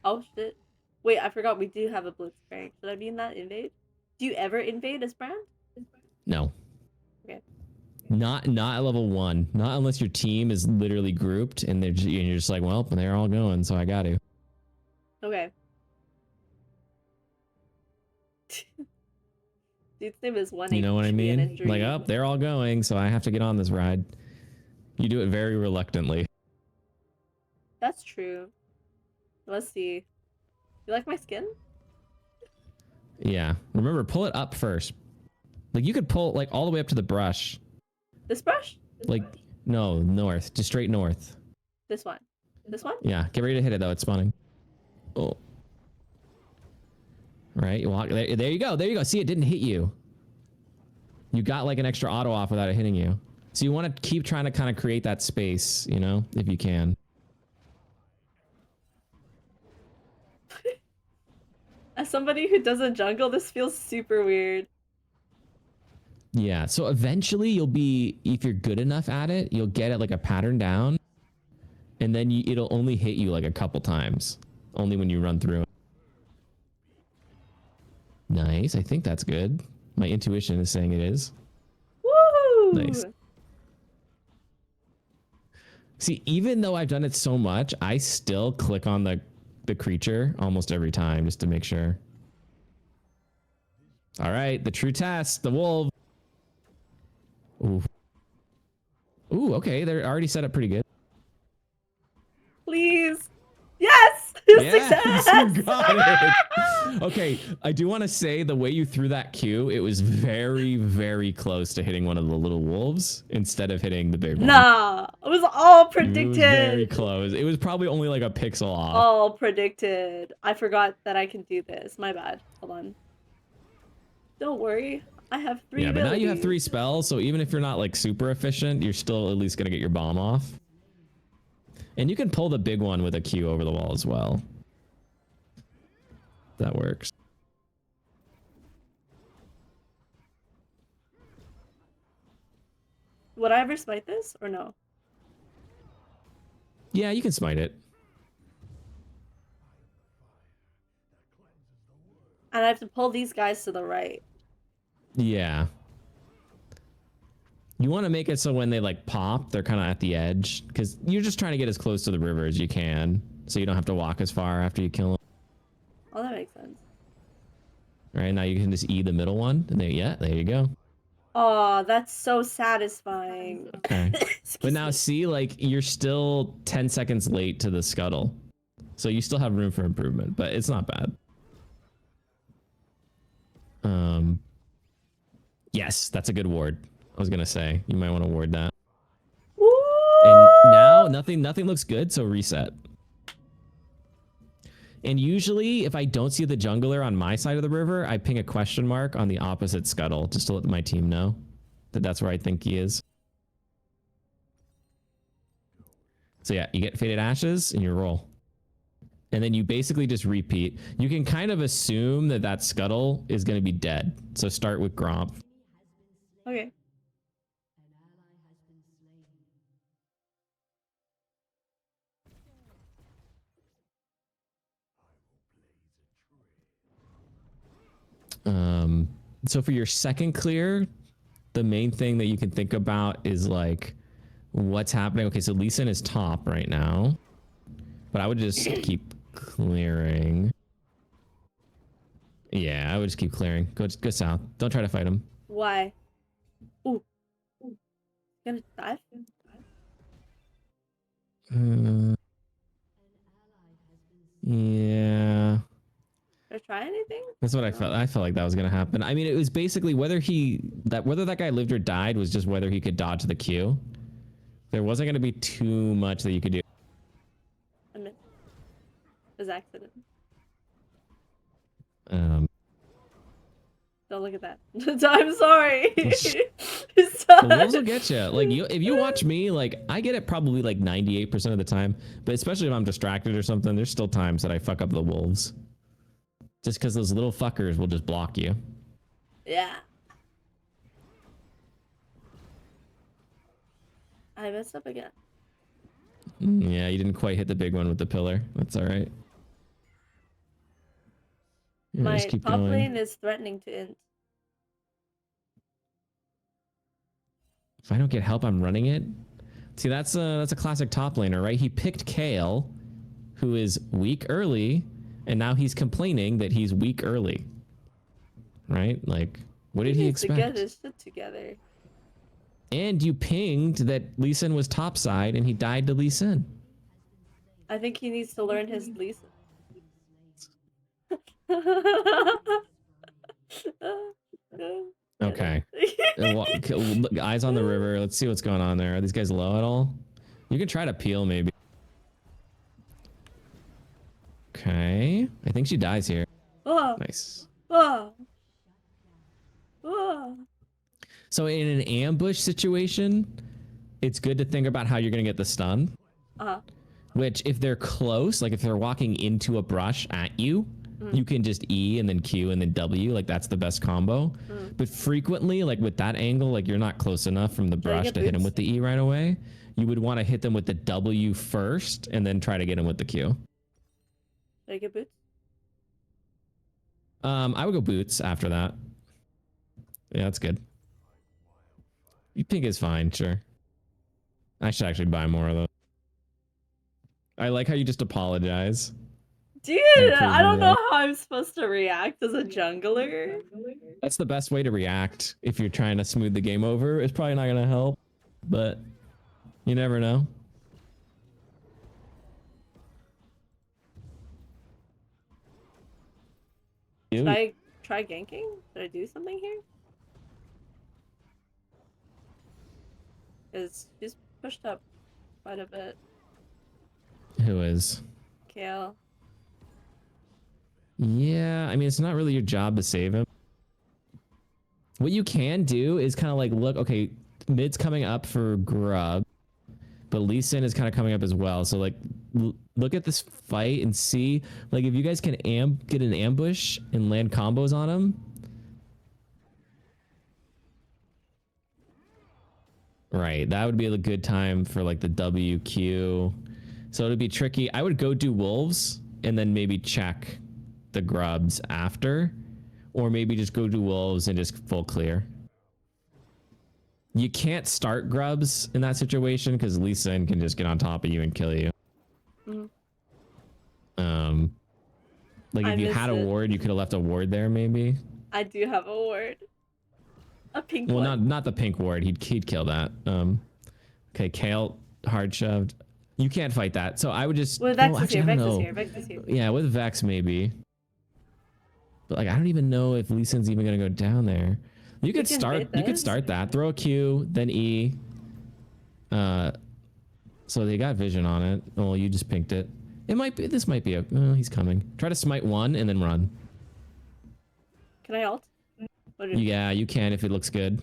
[SPEAKER 1] Oh shit. Wait, I forgot we do have a blitzcrank. Should I be in that invade? Do you ever invade as Brand?
[SPEAKER 2] No,
[SPEAKER 1] Okay.
[SPEAKER 2] not at level 1. Not unless your team is literally grouped and and you're just like, well, they're all going, so I got to.
[SPEAKER 1] Okay. Dude's name is 1
[SPEAKER 2] You know what I
[SPEAKER 1] HP and
[SPEAKER 2] mean? Like,
[SPEAKER 1] injury.
[SPEAKER 2] oh, they're all going, so I have to get on this ride. You do it very reluctantly.
[SPEAKER 1] That's true. Let's see. You like my skin?
[SPEAKER 2] Yeah. Remember, pull it up first. Like, you could pull like all the way up to the brush.
[SPEAKER 1] This brush?
[SPEAKER 2] Like, no, north, just straight north.
[SPEAKER 1] This one. This one?
[SPEAKER 2] Yeah, get ready to hit it though. It's spawning. Oh, right. You walk there. There you go. There you go. See, it didn't hit you. You got like an extra auto off without it hitting you. So you want to keep trying to kind of create that space, you know, if you can.
[SPEAKER 1] As somebody who does a jungle, this feels super weird.
[SPEAKER 2] Yeah. So eventually you'll be, if you're good enough at it, you'll get it like a pattern down, and then it'll only hit you like a couple times, only when you run through. Nice. I think that's good. My intuition is saying it is. Nice.
[SPEAKER 1] Woo!
[SPEAKER 2] See, even though I've done it so much, I still click on the creature almost every time just to make sure. All right, the true test, the wolf. Ooh. Ooh, okay, they're already set up pretty good.
[SPEAKER 1] Please. Yes!
[SPEAKER 2] Yes, you
[SPEAKER 1] Success!
[SPEAKER 2] got it. Okay, I do want to say the way you threw that Q, it was very close to hitting one of the little wolves instead of hitting the big one.
[SPEAKER 1] Nah, it was all
[SPEAKER 2] It was very
[SPEAKER 1] predicted.
[SPEAKER 2] close. It was probably only like a pixel off.
[SPEAKER 1] All predicted. I forgot that I can do this. My bad. Hold on. Don't worry. I have 3
[SPEAKER 2] Yeah, but now you have 3
[SPEAKER 1] abilities.
[SPEAKER 2] spells, so even if you're not like super efficient, you're still at least gonna get your bomb off. And you can pull the big one with a Q over the wall as well. That works.
[SPEAKER 1] Would I ever smite this or no?
[SPEAKER 2] Yeah, you can smite it.
[SPEAKER 1] And I have to pull these guys to the right.
[SPEAKER 2] Yeah. You want to make it so when they like pop, they're kind of at the edge because you're just trying to get as close to the river as you can, so you don't have to walk as far after you kill them.
[SPEAKER 1] Oh, that makes sense.
[SPEAKER 2] All right, now you can just E the middle one, and there you go.
[SPEAKER 1] Oh, that's so satisfying.
[SPEAKER 2] Okay, but
[SPEAKER 1] Excuse
[SPEAKER 2] now
[SPEAKER 1] me.
[SPEAKER 2] see, like you're still 10 seconds late to the scuttle, so you still have room for improvement, but it's not bad. Yes, that's a good ward. I was gonna say you might want to ward that.
[SPEAKER 1] Woo!
[SPEAKER 2] And now nothing looks good, so reset. And usually, if I don't see the jungler on my side of the river, I ping a question mark on the opposite scuttle just to let my team know that that's where I think he is. So yeah, you get Faded Ashes and you roll. And then you basically just repeat. You can kind of assume that that scuttle is going to be dead. So start with Gromp.
[SPEAKER 1] Okay.
[SPEAKER 2] So for your second clear, the main thing that you can think about is like what's happening. Okay, so Lee Sin is top right now, but I would just keep clearing. Yeah, I would just keep clearing. Go south. Don't try to fight him.
[SPEAKER 1] Why? Ooh. Gonna dive?
[SPEAKER 2] Uh, yeah,
[SPEAKER 1] Should I try anything?
[SPEAKER 2] that's what I felt.
[SPEAKER 1] No.
[SPEAKER 2] I felt like that was gonna happen. I mean, it was basically whether that guy lived or died was just whether he could dodge the Q. There wasn't gonna be too much that you could do.
[SPEAKER 1] I mean, it was accident.
[SPEAKER 2] Um,
[SPEAKER 1] Don't look at that. I'm sorry.
[SPEAKER 2] the wolves will get you. Like if you watch me, like I get it probably like 98% of the time, but especially if I'm distracted or something, there's still times that I fuck up the wolves. Just because those little fuckers will just block you.
[SPEAKER 1] Yeah. I messed up again.
[SPEAKER 2] Yeah, you didn't quite hit the big one with the pillar. That's all right. Yeah, just
[SPEAKER 1] My
[SPEAKER 2] keep
[SPEAKER 1] top
[SPEAKER 2] going.
[SPEAKER 1] lane is threatening to end.
[SPEAKER 2] If I don't get help, I'm running it. See, that's a classic top laner, right? He picked Kale, who is weak early, and now he's complaining that he's weak early. Right? Like, what did he
[SPEAKER 1] Needs to get
[SPEAKER 2] expect?
[SPEAKER 1] his shit together.
[SPEAKER 2] And you pinged that Lee Sin was topside and he died to Lee Sin.
[SPEAKER 1] I think he needs to learn his Lisa.
[SPEAKER 2] Okay. Eyes on the river. Let's see what's going on there. Are these guys low at all? You can try to peel maybe. Okay. I think she dies here.
[SPEAKER 1] Oh,
[SPEAKER 2] Nice.
[SPEAKER 1] oh, oh.
[SPEAKER 2] So in an ambush situation, it's good to think about how you're going to get the stun.
[SPEAKER 1] Uh-huh.
[SPEAKER 2] Which, if they're close, like if they're walking into a brush at you, you can just E and then Q and then W. Like that's the best combo. But frequently, like with that angle, like you're not close enough from the
[SPEAKER 1] Should I
[SPEAKER 2] brush
[SPEAKER 1] get
[SPEAKER 2] to hit him
[SPEAKER 1] boots?
[SPEAKER 2] with the E right away. You would want to hit them with the W first and then try to get him with the Q.
[SPEAKER 1] Should I get boots?
[SPEAKER 2] I would go boots after that. Yeah, that's good. You think is fine, sure. I should actually buy more of those. I like how you just apologize.
[SPEAKER 1] Dude,
[SPEAKER 2] I
[SPEAKER 1] I
[SPEAKER 2] approve of
[SPEAKER 1] don't know
[SPEAKER 2] that.
[SPEAKER 1] how I'm supposed to react as a jungler.
[SPEAKER 2] That's the best way to react if you're trying to smooth the game over. It's probably not going to help, but you never know.
[SPEAKER 1] Should
[SPEAKER 2] Dude,
[SPEAKER 1] I try ganking? Should I do something here? Because she's pushed up quite a bit.
[SPEAKER 2] who is?
[SPEAKER 1] Kale.
[SPEAKER 2] Yeah, I mean, it's not really your job to save him. What you can do is kind of like look, okay, mid's coming up for grub, but Lee Sin is kind of coming up as well. So like look at this fight and see like if you guys can get an ambush and land combos on him. Right, that would be a good time for like the WQ. So it'd be tricky. I would go do wolves and then maybe check the grubs after, or maybe just go do wolves and just full clear. You can't start grubs in that situation because Lee Sin can just get on top of you and kill you.
[SPEAKER 1] Mm-hmm.
[SPEAKER 2] Like
[SPEAKER 1] I
[SPEAKER 2] if you
[SPEAKER 1] miss
[SPEAKER 2] had a
[SPEAKER 1] it.
[SPEAKER 2] ward, you could have left a ward there maybe.
[SPEAKER 1] I do have a ward. A pink
[SPEAKER 2] Well,
[SPEAKER 1] one.
[SPEAKER 2] not the pink ward. He'd kill that. Okay, Kale hard shoved. You can't fight that. So I would just
[SPEAKER 1] Well,
[SPEAKER 2] well,
[SPEAKER 1] Vex is
[SPEAKER 2] actually
[SPEAKER 1] here.
[SPEAKER 2] I don't
[SPEAKER 1] Vex is
[SPEAKER 2] know.
[SPEAKER 1] here. Vex is here.
[SPEAKER 2] Yeah, with Vex maybe. But like I don't even know if Lee Sin's even gonna go down there. You
[SPEAKER 1] We
[SPEAKER 2] could
[SPEAKER 1] can
[SPEAKER 2] start
[SPEAKER 1] bait this.
[SPEAKER 2] that. Throw a Q, then E. So they got vision on it. Oh, you just pinked it. This might be a oh, he's coming. Try to smite one and then run.
[SPEAKER 1] Can I ult?
[SPEAKER 2] Yeah, you can if it looks good.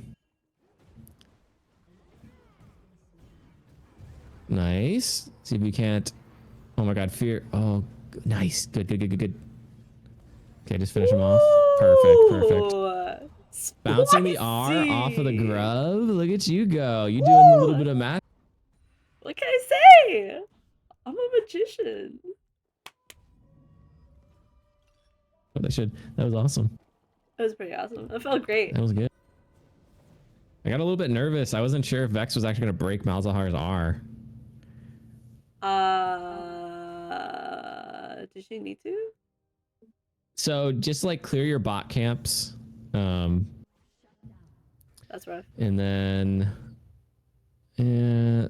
[SPEAKER 2] Nice. See if you can't. Oh my god, fear. Oh, nice. Good. Okay, just finish him off. Perfect.
[SPEAKER 1] Ooh,
[SPEAKER 2] Bouncing the R off of the
[SPEAKER 1] spicy.
[SPEAKER 2] grub. Look at you go. You doing a little
[SPEAKER 1] Woo!
[SPEAKER 2] bit of math.
[SPEAKER 1] What can I say? I'm a magician.
[SPEAKER 2] Oh, that was awesome.
[SPEAKER 1] It was pretty awesome. It felt great.
[SPEAKER 2] That was good. I got a little bit nervous. I wasn't sure if Vex was actually going to break Malzahar's R.
[SPEAKER 1] Did she need to?
[SPEAKER 2] So just like clear your bot camps.
[SPEAKER 1] That's rough.
[SPEAKER 2] And then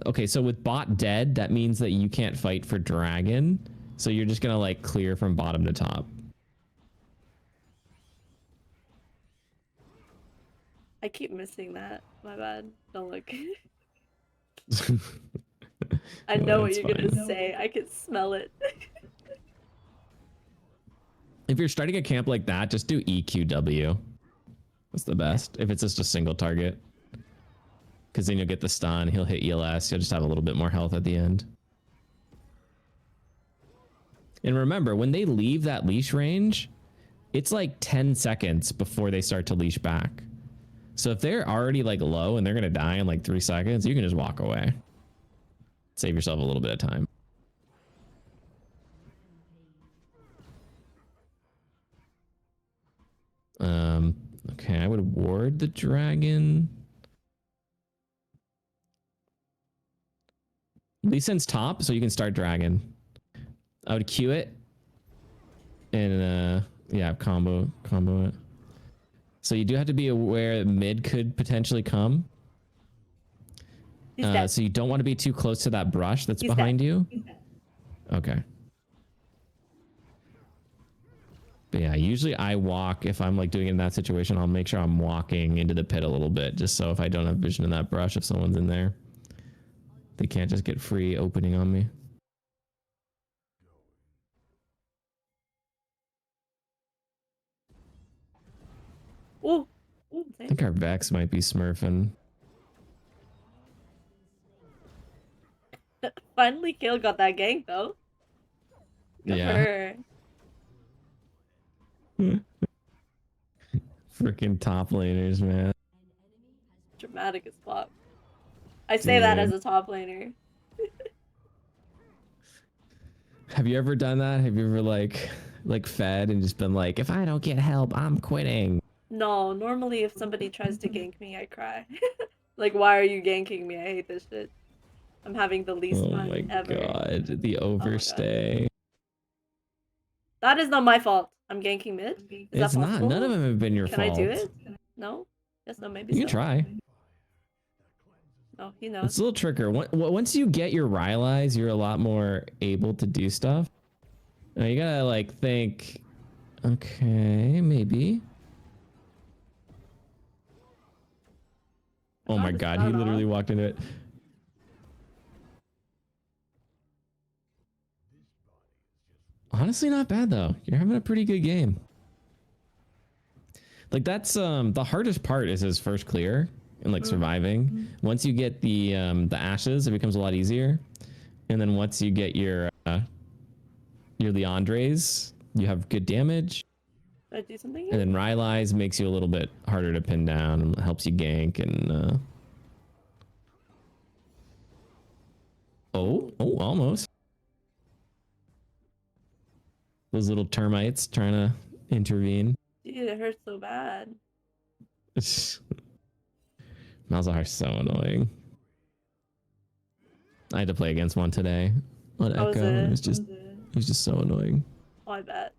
[SPEAKER 2] okay, so with bot dead, that means that you can't fight for dragon. So you're just gonna like clear from bottom to top.
[SPEAKER 1] I keep missing that. My bad. Don't look. I know what you're gonna say. I can smell it.
[SPEAKER 2] If you're starting a camp like that, just do EQW. That's the best. If it's just a single target. Because then you'll get the stun. He'll hit ELS. You'll just have a little bit more health at the end. And remember, when they leave that leash range, it's like 10 seconds before they start to leash back. So if they're already like low and they're going to die in like 3 seconds, you can just walk away. Save yourself a little bit of time. Okay, I would ward the dragon. Lee Sin's top, so you can start dragon. I would Q it. And yeah, combo it. So you do have to be aware that mid could potentially come.
[SPEAKER 1] He's dead.
[SPEAKER 2] So you don't want to be too close to that brush that's
[SPEAKER 1] He's
[SPEAKER 2] behind
[SPEAKER 1] dead.
[SPEAKER 2] you. Okay. But yeah, usually I walk, if I'm like doing it in that situation, I'll make sure I'm walking into the pit a little bit, just so if I don't have vision in that brush, if someone's in there, they can't just get free opening on me.
[SPEAKER 1] Ooh.
[SPEAKER 2] I think our Vex might be smurfing.
[SPEAKER 1] Finally, Kale got that gank though. Good
[SPEAKER 2] Yeah.
[SPEAKER 1] for her.
[SPEAKER 2] Freaking top laners, man.
[SPEAKER 1] Dramatic as fuck. I say that as a top laner.
[SPEAKER 2] Have you ever done that? Have you ever like fed and just been like, if I don't get help, I'm quitting?
[SPEAKER 1] No, normally if somebody tries to gank me, I cry. Like, why are you ganking me? I hate this shit. I'm having the least fun ever.
[SPEAKER 2] Oh my god, the overstay.
[SPEAKER 1] That is not my fault. I'm ganking mid. Is
[SPEAKER 2] It's
[SPEAKER 1] that
[SPEAKER 2] not.
[SPEAKER 1] possible?
[SPEAKER 2] None of them have been your
[SPEAKER 1] Can
[SPEAKER 2] fault.
[SPEAKER 1] I do it? No? Yes, no, maybe
[SPEAKER 2] You
[SPEAKER 1] so.
[SPEAKER 2] can try.
[SPEAKER 1] No, he knows.
[SPEAKER 2] It's a little trickier. Once you get your Rylai's, you're a lot more able to do stuff. Now you gotta like think, okay, maybe. Oh my god, he literally walked into it. Honestly, not bad though. You're having a pretty good game. Like that's the hardest part is his first clear and like surviving. Once you get the ashes, it becomes a lot easier. And then once you get your Leandres, you have good damage.
[SPEAKER 1] Did I do something
[SPEAKER 2] And
[SPEAKER 1] here?
[SPEAKER 2] then Rylai's makes you a little bit harder to pin down and helps you gank and oh, almost. Those little termites trying to intervene.
[SPEAKER 1] Dude, it hurts so bad.
[SPEAKER 2] Malzahar's so annoying. I had to play against one today on
[SPEAKER 1] How was
[SPEAKER 2] Echo.
[SPEAKER 1] it?
[SPEAKER 2] It was just so annoying.
[SPEAKER 1] Oh, I bet.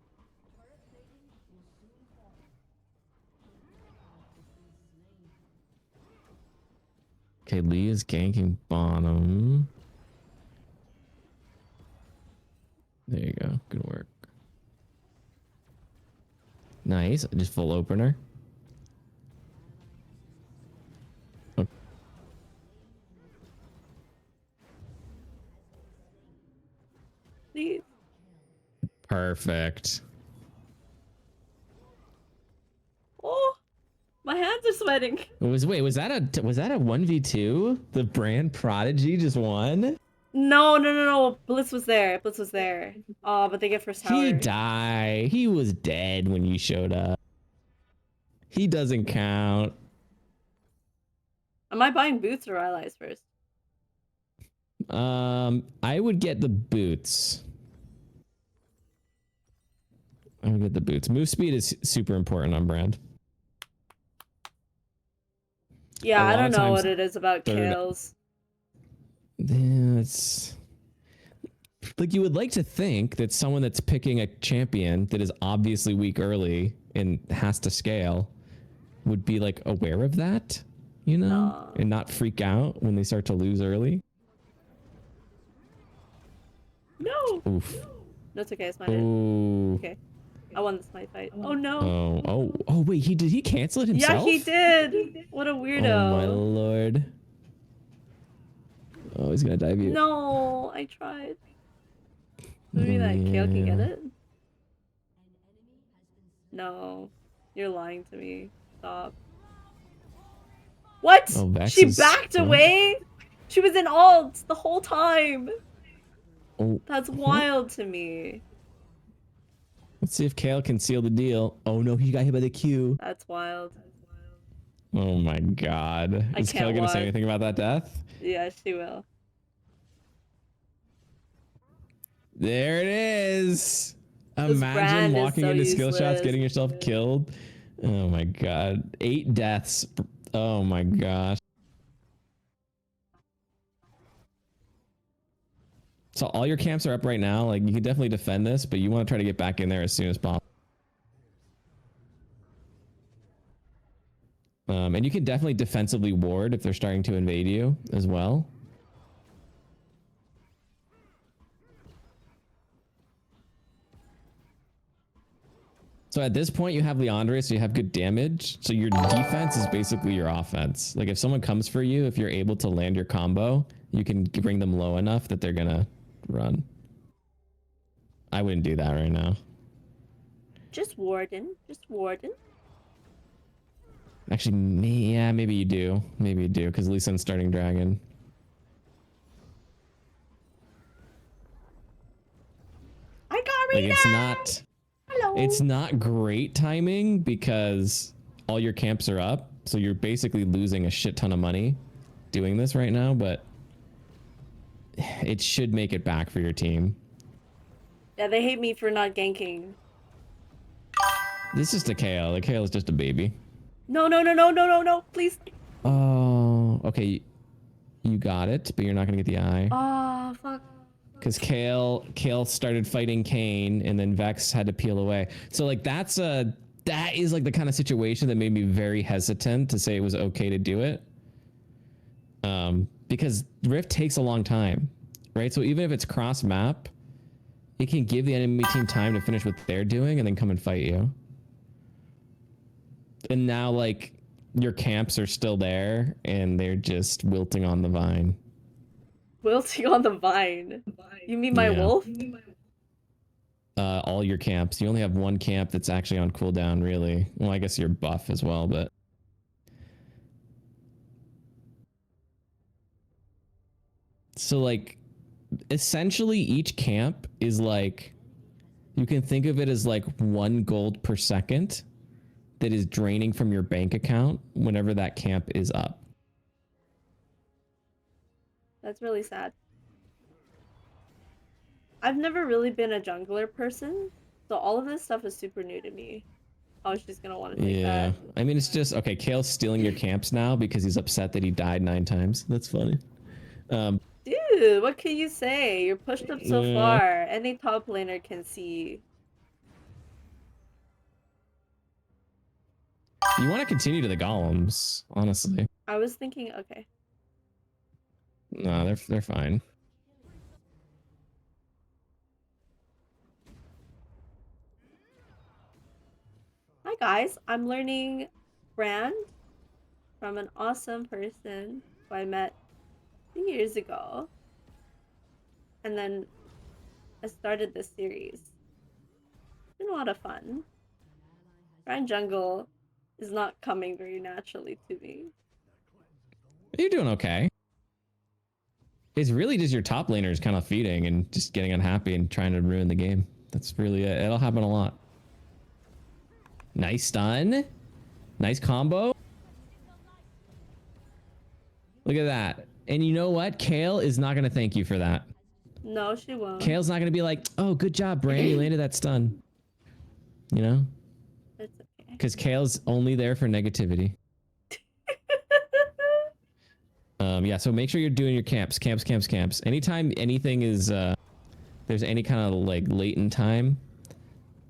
[SPEAKER 2] Okay, Lee is ganking bottom. There you go. Good work. Nice. Just full opener. Okay.
[SPEAKER 1] Please.
[SPEAKER 2] Perfect.
[SPEAKER 1] Oh, my hands are sweating.
[SPEAKER 2] Was that a 1v2? The brand prodigy just won?
[SPEAKER 1] No. Blitz was there. Blitz was there. Oh, but they get first tower.
[SPEAKER 2] He died. He was dead when you showed up. He doesn't count.
[SPEAKER 1] Am I buying boots or allies first?
[SPEAKER 2] I would get the boots. Move speed is super important on brand.
[SPEAKER 1] Yeah,
[SPEAKER 2] A
[SPEAKER 1] I
[SPEAKER 2] lot
[SPEAKER 1] don't
[SPEAKER 2] of
[SPEAKER 1] know
[SPEAKER 2] times
[SPEAKER 1] what it is about
[SPEAKER 2] third-
[SPEAKER 1] kills.
[SPEAKER 2] Yeah, it's like you would like to think that someone that's picking a champion that is obviously weak early and has to scale would be like aware of that, you know,
[SPEAKER 1] No.
[SPEAKER 2] and not freak out when they start to lose early.
[SPEAKER 1] No.
[SPEAKER 2] Oof.
[SPEAKER 1] No, it's okay. It's mine.
[SPEAKER 2] Ooh.
[SPEAKER 1] Okay. I won this fight. Oh no.
[SPEAKER 2] Oh! Wait, did he cancel it himself?
[SPEAKER 1] Yeah, he did. What a weirdo.
[SPEAKER 2] Oh my lord! Oh, he's gonna dive you.
[SPEAKER 1] No, I tried. Maybe that Kale can get it. No, you're lying to me. Stop. What?
[SPEAKER 2] Oh, Vex
[SPEAKER 1] She
[SPEAKER 2] is
[SPEAKER 1] backed
[SPEAKER 2] fine.
[SPEAKER 1] away? She was in alt the whole time.
[SPEAKER 2] Oh,
[SPEAKER 1] That's wild to me.
[SPEAKER 2] let's see if Kale can seal the deal. Oh no, he got hit by the Q.
[SPEAKER 1] That's wild.
[SPEAKER 2] Oh my god.
[SPEAKER 1] I
[SPEAKER 2] Is Kale
[SPEAKER 1] can't
[SPEAKER 2] gonna
[SPEAKER 1] watch.
[SPEAKER 2] say anything about that death?
[SPEAKER 1] Yeah, she will.
[SPEAKER 2] There it is.
[SPEAKER 1] This
[SPEAKER 2] Imagine
[SPEAKER 1] brand is
[SPEAKER 2] walking
[SPEAKER 1] so
[SPEAKER 2] into skill shots,
[SPEAKER 1] useless.
[SPEAKER 2] getting yourself killed. Oh my god. 8 deaths. Oh my gosh. So all your camps are up right now. Like you can definitely defend this, but you want to try to get back in there as soon as possible. And you can definitely defensively ward if they're starting to invade you as well. So at this point, you have Leandre, so you have good damage. So your defense is basically your offense. Like if someone comes for you, if you're able to land your combo, you can bring them low enough that they're gonna run. I wouldn't do that right now.
[SPEAKER 1] Just Warden. Just Warden.
[SPEAKER 2] Actually, yeah, maybe you do. Maybe you do, because Lee Sin's starting dragon.
[SPEAKER 1] I got
[SPEAKER 2] Like
[SPEAKER 1] Rita! Hello.
[SPEAKER 2] it's not great timing because all your camps are up, so you're basically losing a shit ton of money doing this right now, but it should make it back for your team.
[SPEAKER 1] Yeah, they hate me for not ganking.
[SPEAKER 2] This is the KO. The KO is just a baby.
[SPEAKER 1] No, please.
[SPEAKER 2] Oh, okay. You got it, but you're not gonna get the eye.
[SPEAKER 1] Oh, fuck.
[SPEAKER 2] Because Kale started fighting Kane, and then Vex had to peel away. So like that is like the kind of situation that made me very hesitant to say it was okay to do it. Because Rift takes a long time, right? So even if it's cross map, it can give the enemy team time to finish what they're doing and then come and fight you. And now like your camps are still there and they're just wilting on the vine.
[SPEAKER 1] Wilting on the vine. You mean my
[SPEAKER 2] Yeah.
[SPEAKER 1] wolf?
[SPEAKER 2] all your camps. You only have one camp that's actually on cooldown, really. Well, I guess you're buff as well, but so like essentially each camp is like, you can think of it as like 1 gold per second that is draining from your bank account whenever that camp is up.
[SPEAKER 1] That's really sad. I've never really been a jungler person, so all of this stuff is super new to me. I was just gonna want to take
[SPEAKER 2] Yeah.
[SPEAKER 1] that.
[SPEAKER 2] I mean, it's just, okay, Kale's stealing your camps now because he's upset that he died 9 times. That's funny.
[SPEAKER 1] Dude, what can you say? You're pushed up so
[SPEAKER 2] Uh,
[SPEAKER 1] far. Any top laner can see.
[SPEAKER 2] you want to continue to the golems, honestly.
[SPEAKER 1] I was thinking, okay.
[SPEAKER 2] No, they're fine.
[SPEAKER 1] Hi guys, I'm learning brand from an awesome person who I met 2 years ago. And then I started this series. It's been a lot of fun. Brand jungle is not coming very naturally to me.
[SPEAKER 2] You're doing okay. It's really just your top laners kind of feeding and just getting unhappy and trying to ruin the game. That's really it. It'll happen a lot. Nice stun. Nice combo. Look at that. And you know what? Kale is not going to thank you for that.
[SPEAKER 1] No, she won't.
[SPEAKER 2] Kale's not going to be like, oh, good job, Bran. You landed that stun. You know?
[SPEAKER 1] It's okay.
[SPEAKER 2] Because Kale's only there for negativity. Yeah, so make sure you're doing your camps. Anytime anything is, there's any kind of like latent time,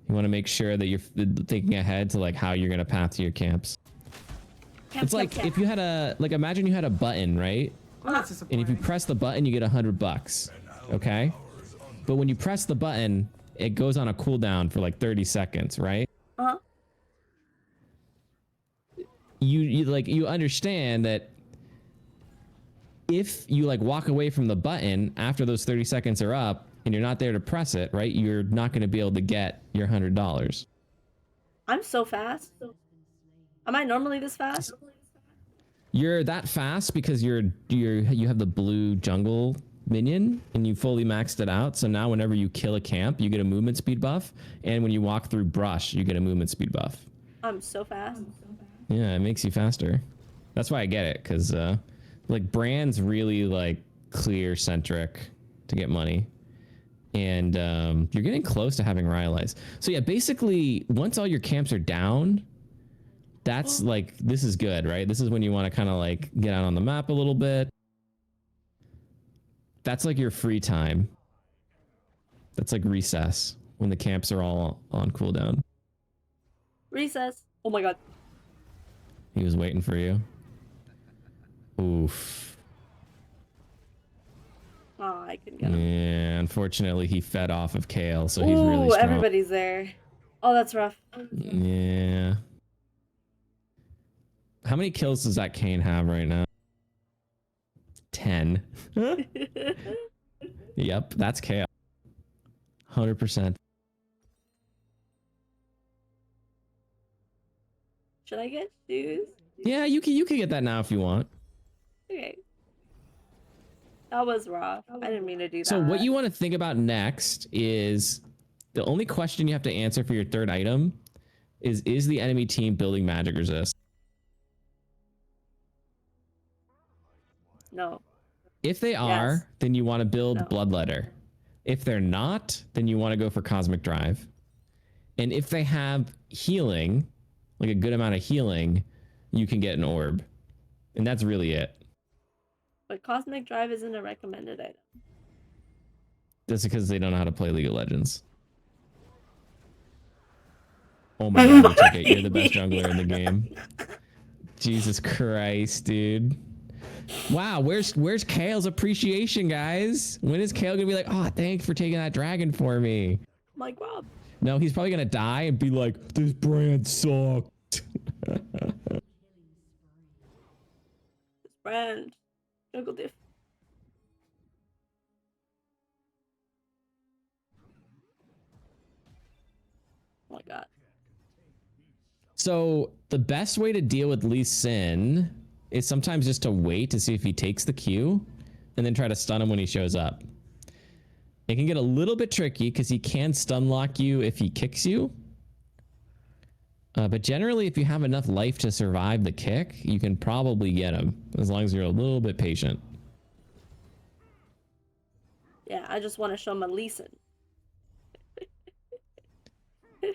[SPEAKER 2] you want to make sure that you're thinking ahead to like how you're going to path to your camps. It's like if you had a, like imagine you had a button, right? And if you press the button, you get $100. Okay? But when you press the button, it goes on a cooldown for like 30 seconds, right?
[SPEAKER 1] Uh-huh.
[SPEAKER 2] You understand that if you like walk away from the button after those 30 seconds are up and you're not there to press it, right? You're not going to be able to get your $100.
[SPEAKER 1] I'm so fast. Am I normally this fast?
[SPEAKER 2] You're that fast because you have the blue jungle minion and you fully maxed it out. So now whenever you kill a camp, you get a movement speed buff, and when you walk through brush, you get a movement speed buff.
[SPEAKER 1] I'm so fast.
[SPEAKER 2] Yeah, it makes you faster. That's why I get it, because like Brand's really like clear centric to get money, and you're getting close to having Rylai's. So yeah, basically once all your camps are down, that's like, this is good, right? This is when you want to kind of like get out on the map a little bit. That's like your free time. That's like recess when the camps are all on cooldown.
[SPEAKER 1] Recess. Oh my god.
[SPEAKER 2] He was waiting for you. Oof.
[SPEAKER 1] Oh, I couldn't get him.
[SPEAKER 2] Yeah, unfortunately he fed off of Kale, so he's really
[SPEAKER 1] Ooh,
[SPEAKER 2] strong.
[SPEAKER 1] everybody's there. Oh, that's rough.
[SPEAKER 2] Yeah. How many kills does that Kane have right now? 10. Yep, that's Kale. 100%.
[SPEAKER 1] Should I get shoes?
[SPEAKER 2] Yeah, you can get that now if you want.
[SPEAKER 1] Okay. That was rough. I didn't mean to do that.
[SPEAKER 2] So what you want to think about next is the only question you have to answer for your third item is the enemy team building magic resist?
[SPEAKER 1] No.
[SPEAKER 2] If they are,
[SPEAKER 1] Yes.
[SPEAKER 2] then you want to build
[SPEAKER 1] No.
[SPEAKER 2] Bloodletter. If they're not, then you want to go for Cosmic Drive. And if they have healing, like a good amount of healing, you can get an orb. And that's really it.
[SPEAKER 1] But Cosmic Drive isn't a recommended item.
[SPEAKER 2] That's because they don't know how to play League of Legends. Oh my god, you took it. You're the best jungler in the game. Jesus Christ, dude. Wow, where's Kale's appreciation, guys? When is Kale gonna be like, oh, thanks for taking that dragon for me?
[SPEAKER 1] Like Rob.
[SPEAKER 2] No, he's probably gonna die and be like, this brand sucked.
[SPEAKER 1] This brand. Jungle diff.
[SPEAKER 2] So the best way to deal with Lee Sin is sometimes just to wait to see if he takes the Q and then try to stun him when he shows up. It can get a little bit tricky because he can stun lock you if he kicks you. But generally, if you have enough life to survive the kick, you can probably get him as long as you're a little bit patient.
[SPEAKER 1] Yeah, I just want to show him a Leeson.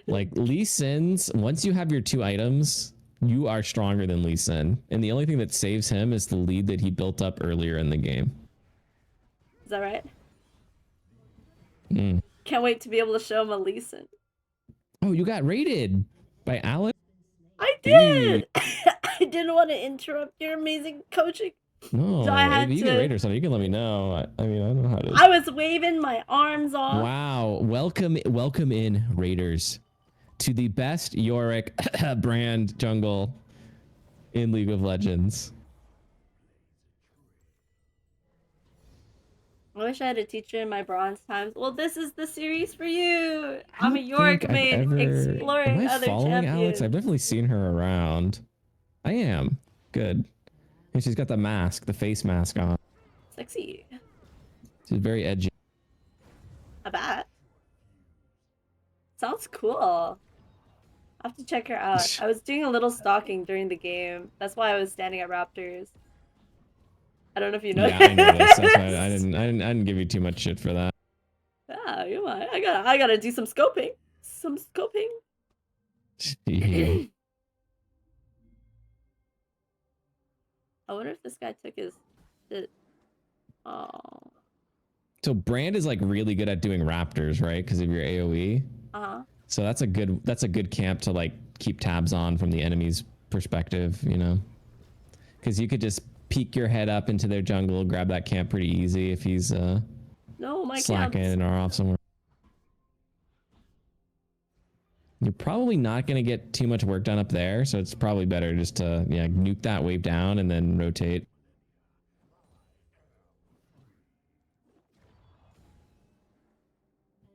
[SPEAKER 2] Like Lee Sin's, once you have your 2 items, you are stronger than Lee Sin. And the only thing that saves him is the lead that he built up earlier in the game.
[SPEAKER 1] Is that right?
[SPEAKER 2] Mm.
[SPEAKER 1] Can't wait to be able to show him a Leeson.
[SPEAKER 2] Oh, you got raided by Alex?
[SPEAKER 1] I
[SPEAKER 2] Hey.
[SPEAKER 1] did! I didn't want to interrupt your amazing coaching.
[SPEAKER 2] No,
[SPEAKER 1] So I had
[SPEAKER 2] if you
[SPEAKER 1] to...
[SPEAKER 2] get raided or something, you can let me know. I mean, I don't know how to...
[SPEAKER 1] I was waving my arms off.
[SPEAKER 2] Wow. Welcome in, Raiders, to the best Yorick brand jungle in League of Legends.
[SPEAKER 1] I wish I had a teacher in my bronze times. Well, this is the series for you. I'm a Yorick maid exploring
[SPEAKER 2] Am I
[SPEAKER 1] other
[SPEAKER 2] following
[SPEAKER 1] champions.
[SPEAKER 2] Alex? I've definitely seen her around. I am. Good. And she's got the mask, the face mask on.
[SPEAKER 1] Sexy.
[SPEAKER 2] She's very edgy.
[SPEAKER 1] I bet. Sounds cool. I'll have to check her out. I was doing a little stalking during the game. That's why I was standing at Raptors. I don't know if you know.
[SPEAKER 2] Yeah, I noticed. That's why I didn't give you too much shit for that.
[SPEAKER 1] Yeah, you might. I gotta do some scoping. Some scoping. I wonder if this guy took his. Oh.
[SPEAKER 2] So Brand is like really good at doing Raptors, right? Because of your AOE. So that's a good camp to like keep tabs on from the enemy's perspective, you know? Because you could just peek your head up into their jungle, grab that camp pretty easy if he's slacking or off somewhere. You're probably not going to get too much work done up there, so it's probably better just to nuke that wave down and then rotate.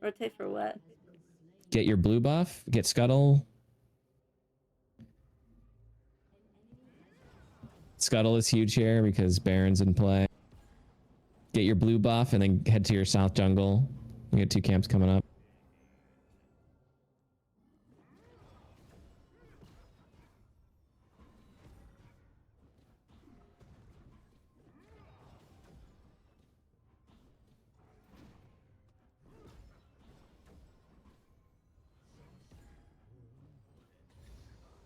[SPEAKER 1] Rotate for what?
[SPEAKER 2] Get your blue buff, get Scuttle. Scuttle is huge here because Baron's in play. Get your blue buff and then head to your south jungle. You get 2 camps coming up.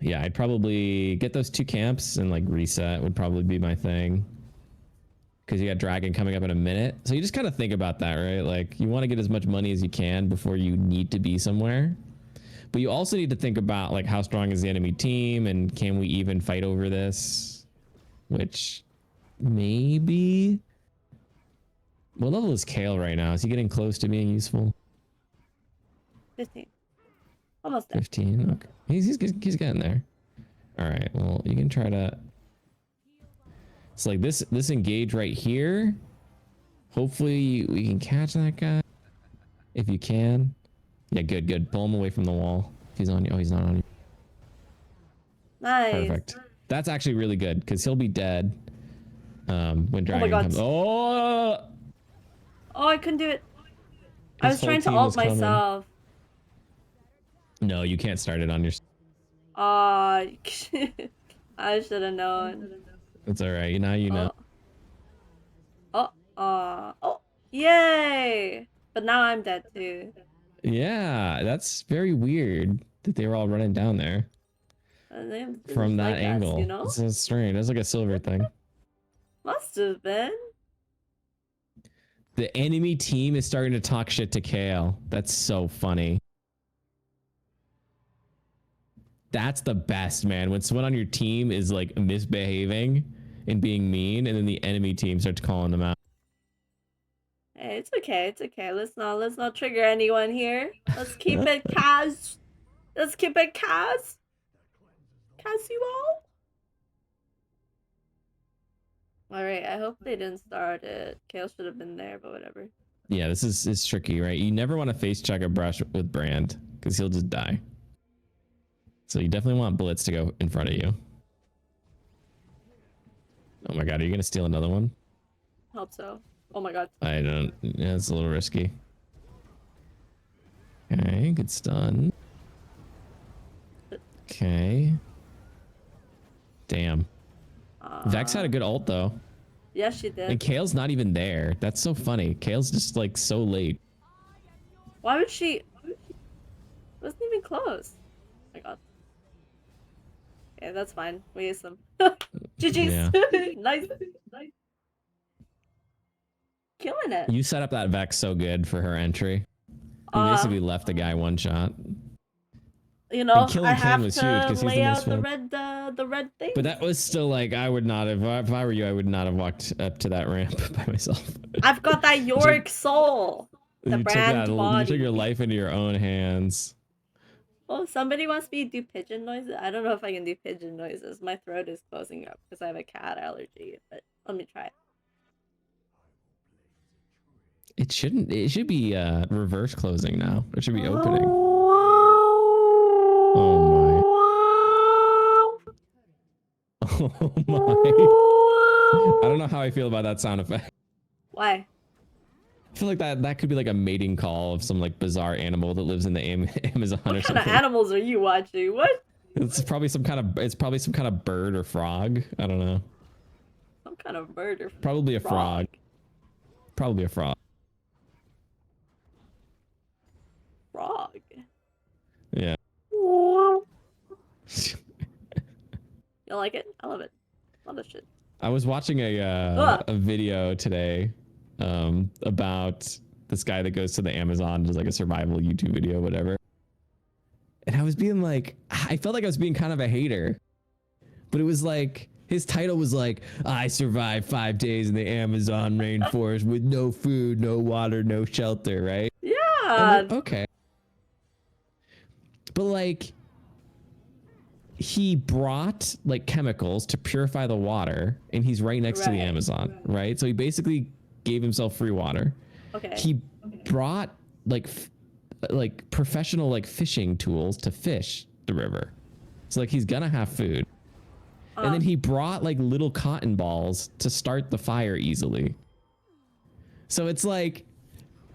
[SPEAKER 2] Yeah, I'd probably get those 2 camps and like reset would probably be my thing. Because you got Dragon coming up in a minute. So you just kind of think about that, right? Like you want to get as much money as you can before you need to be somewhere. But you also need to think about like how strong is the enemy team and can we even fight over this? Which maybe... What level is Kale right now? Is he getting close to being useful?
[SPEAKER 1] 15. Almost there.
[SPEAKER 2] 15? Okay. He's getting there. All right. Well, you can try to... It's like this engage right here. Hopefully we can catch that guy. If you can. Yeah, good. Pull him away from the wall. If he's on you. Oh, he's not on you.
[SPEAKER 1] Nice.
[SPEAKER 2] Perfect. That's actually really good because he'll be dead when Dragon comes. Oh!
[SPEAKER 1] Oh, I couldn't do it. I was trying to ult myself.
[SPEAKER 2] No, you can't start it on your...
[SPEAKER 1] I should have known.
[SPEAKER 2] It's all right. Now you know.
[SPEAKER 1] Oh, yay! But now I'm dead too.
[SPEAKER 2] Yeah, that's very weird that they were all running down there from that angle.
[SPEAKER 1] You know?
[SPEAKER 2] It's so strange. That's like a silver thing.
[SPEAKER 1] Must have been.
[SPEAKER 2] The enemy team is starting to talk shit to Kale. That's so funny. That's the best, man. When someone on your team is like misbehaving and being mean, and then the enemy team starts calling them out.
[SPEAKER 1] Hey, it's okay. It's okay. Let's not trigger anyone here. Let's keep it casual. Let's keep it casual. All right. I hope they didn't start it. Kale should have been there, but whatever.
[SPEAKER 2] Yeah, this is tricky, right? You never want to face check a brush with Brand because he'll just die. So you definitely want Blitz to go in front of you. Oh my god, are you gonna steal another one?
[SPEAKER 1] Hope so. Oh my god.
[SPEAKER 2] I don't. Yeah, it's a little risky. Okay, good stun. Okay. Damn. Vex had a good ult though.
[SPEAKER 1] Yeah, she
[SPEAKER 2] And
[SPEAKER 1] did.
[SPEAKER 2] Kale's not even there. That's so funny. Kale's just like so late.
[SPEAKER 1] Why would she? Wasn't even close. Oh my god. Yeah, that's fine. We use them. GG's.
[SPEAKER 2] Yeah.
[SPEAKER 1] Nice. Nice. Killing it.
[SPEAKER 2] You set up that Vex so good for her entry. You
[SPEAKER 1] Uh,
[SPEAKER 2] basically left the guy one shot.
[SPEAKER 1] you
[SPEAKER 2] And
[SPEAKER 1] know, I
[SPEAKER 2] killing Kane
[SPEAKER 1] have
[SPEAKER 2] was huge
[SPEAKER 1] to
[SPEAKER 2] because he's
[SPEAKER 1] lay
[SPEAKER 2] the most
[SPEAKER 1] out
[SPEAKER 2] fun.
[SPEAKER 1] the red thing.
[SPEAKER 2] But that was still like, I would not have, if I were you, I would not have walked up to that ramp by myself.
[SPEAKER 1] I've got that Yorick soul. The
[SPEAKER 2] You took that,
[SPEAKER 1] brand body.
[SPEAKER 2] you took your life into your own hands.
[SPEAKER 1] Oh, somebody wants me to do pigeon noises. I don't know if I can do pigeon noises. My throat is closing up because I have a cat allergy. But let me try.
[SPEAKER 2] It shouldn't, it should be reverse closing now. It should be opening. Oh my. Oh my. I don't know how I feel about that sound effect.
[SPEAKER 1] Why?
[SPEAKER 2] I feel like that could be like a mating call of some like bizarre animal that lives in the Amazon
[SPEAKER 1] What
[SPEAKER 2] or
[SPEAKER 1] kind of
[SPEAKER 2] something.
[SPEAKER 1] animals are you watching? What?
[SPEAKER 2] It's probably some kind of bird or frog. I don't know.
[SPEAKER 1] Some kind of bird or
[SPEAKER 2] Probably a frog. Probably a frog.
[SPEAKER 1] Frog.
[SPEAKER 2] Yeah.
[SPEAKER 1] You like it? I love it. Love this shit.
[SPEAKER 2] I was watching a video today about this guy that goes to the Amazon, does like a survival YouTube video, whatever. And I was being like, I felt like I was being kind of a hater, but it was like, his title was like, I survived 5 days in the Amazon rainforest with no food, no water, no shelter, right?
[SPEAKER 1] Yeah.
[SPEAKER 2] Like, okay. But like, he brought like chemicals to purify the water, and he's right next to the Amazon, right? So he basically gave himself free water.
[SPEAKER 1] Okay.
[SPEAKER 2] He brought like professional like fishing tools to fish the river. So like he's gonna have food. And then he brought like little cotton balls to start the fire easily. So it's like,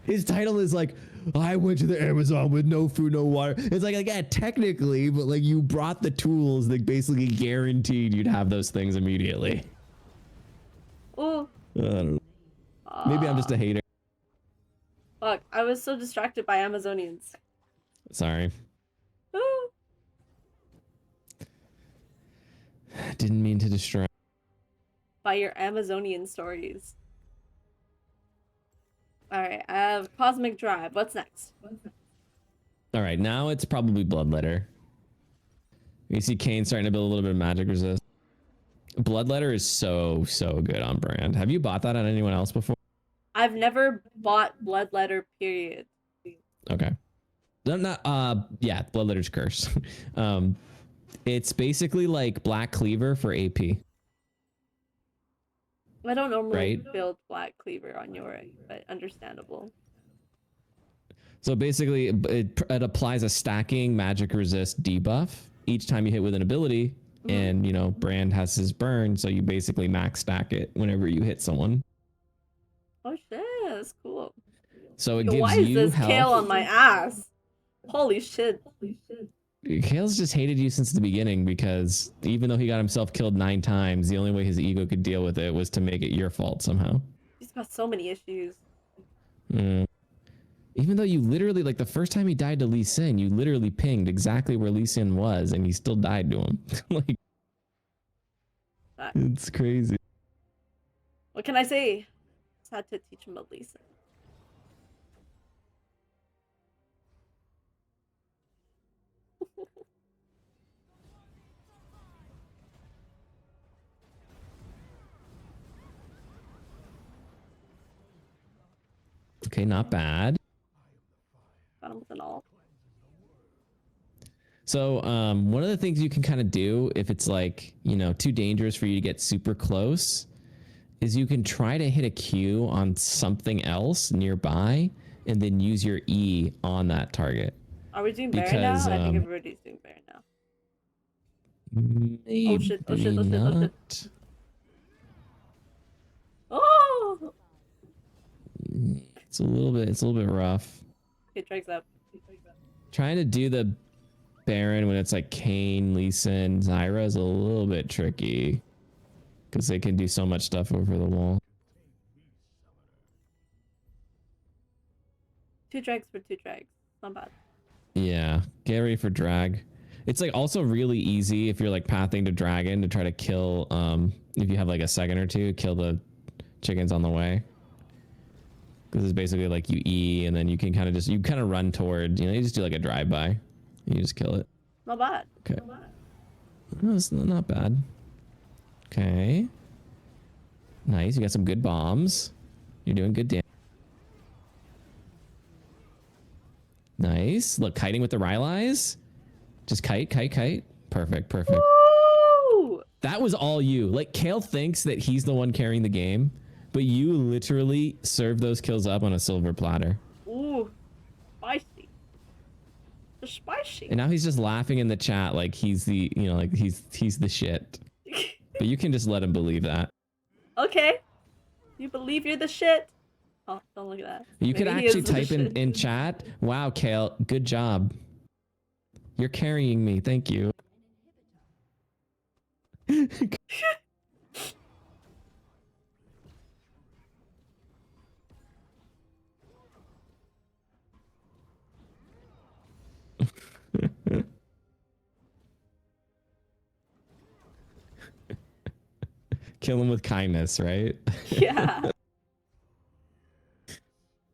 [SPEAKER 2] his title is like, I went to the Amazon with no food, no water. It's like yeah, technically, but like you brought the tools that basically guaranteed you'd have those things immediately.
[SPEAKER 1] Ooh.
[SPEAKER 2] I don't know. Maybe I'm just a hater.
[SPEAKER 1] Fuck, I was so distracted by Amazonians.
[SPEAKER 2] Sorry.
[SPEAKER 1] Ooh.
[SPEAKER 2] Didn't mean to distract.
[SPEAKER 1] By your Amazonian stories. Alright, I have Cosmic Drive. What's next?
[SPEAKER 2] All right, now it's probably Bloodletter. You see Kane starting to build a little bit of magic resist. Bloodletter is so good on brand. Have you bought that on anyone else before?
[SPEAKER 1] I've never bought Bloodletter, period.
[SPEAKER 2] Okay. Not yeah, Bloodletter's Curse. It's basically like Black Cleaver for AP.
[SPEAKER 1] I don't normally build Black Cleaver on Yorick, but understandable.
[SPEAKER 2] So basically, it applies a stacking magic resist debuff each time you hit with an ability, and you know Brand has his burn, so you basically max stack it whenever you hit someone.
[SPEAKER 1] Oh shit, that's cool.
[SPEAKER 2] So it
[SPEAKER 1] Yo,
[SPEAKER 2] gives
[SPEAKER 1] why
[SPEAKER 2] you
[SPEAKER 1] is this
[SPEAKER 2] health.
[SPEAKER 1] Kale on my ass? Holy shit.
[SPEAKER 2] Kale's just hated you since the beginning because even though he got himself killed 9 times, the only way his ego could deal with it was to make it your fault somehow.
[SPEAKER 1] He's got so many issues.
[SPEAKER 2] Even though you literally, like the first time he died to Lee Sin, you literally pinged exactly where Lee Sin was and he still died to him. Like, it's crazy.
[SPEAKER 1] What can I say? Just had to teach him a lesson.
[SPEAKER 2] Okay, not bad.
[SPEAKER 1] Got him with an ult.
[SPEAKER 2] So one of the things you can kind of do if it's like, you know, too dangerous for you to get super close is you can try to hit a Q on something else nearby and then use your E on that target.
[SPEAKER 1] Are we doing bear now? I think everybody's doing bear now.
[SPEAKER 2] Maybe
[SPEAKER 1] Oh shit, oh shit, oh shit, oh shit.
[SPEAKER 2] not.
[SPEAKER 1] Oh!
[SPEAKER 2] It's a little bit rough.
[SPEAKER 1] Okay, Drake's up.
[SPEAKER 2] Trying to do the Baron when it's like Kayn, Lee Sin, Zyra is a little bit tricky. Because they can do so much stuff over the wall.
[SPEAKER 1] 2 Drakes for 2 Drakes. Not bad.
[SPEAKER 2] Yeah, get ready for drag. It's like also really easy if you're like pathing to dragon to try to kill if you have like a second or two, kill the chickens on the way. Because it's basically like you E and then you can kind of just you kind of run toward, you know, you just do like a drive-by. And you just kill it.
[SPEAKER 1] Not bad.
[SPEAKER 2] Okay. No, it's not bad. Okay. Nice. You got some good bombs. You're doing good damage. Nice. Look, kiting with the Rylai's. Just kite, kite, kite. Perfect, perfect.
[SPEAKER 1] Woo!
[SPEAKER 2] That was all you. Like, Kale thinks that he's the one carrying the game, but you literally served those kills up on a silver platter.
[SPEAKER 1] Ooh. Spicy. They're spicy.
[SPEAKER 2] And now he's just laughing in the chat like he's the, you know, like he's the shit. But you can just let him believe that.
[SPEAKER 1] Okay. You believe you're the shit? Oh, don't look at that.
[SPEAKER 2] You could
[SPEAKER 1] Maybe he
[SPEAKER 2] actually
[SPEAKER 1] is the
[SPEAKER 2] type
[SPEAKER 1] shit.
[SPEAKER 2] in chat, wow, Kale, good job. You're carrying me. Thank you. Kill him with kindness, right?
[SPEAKER 1] Yeah.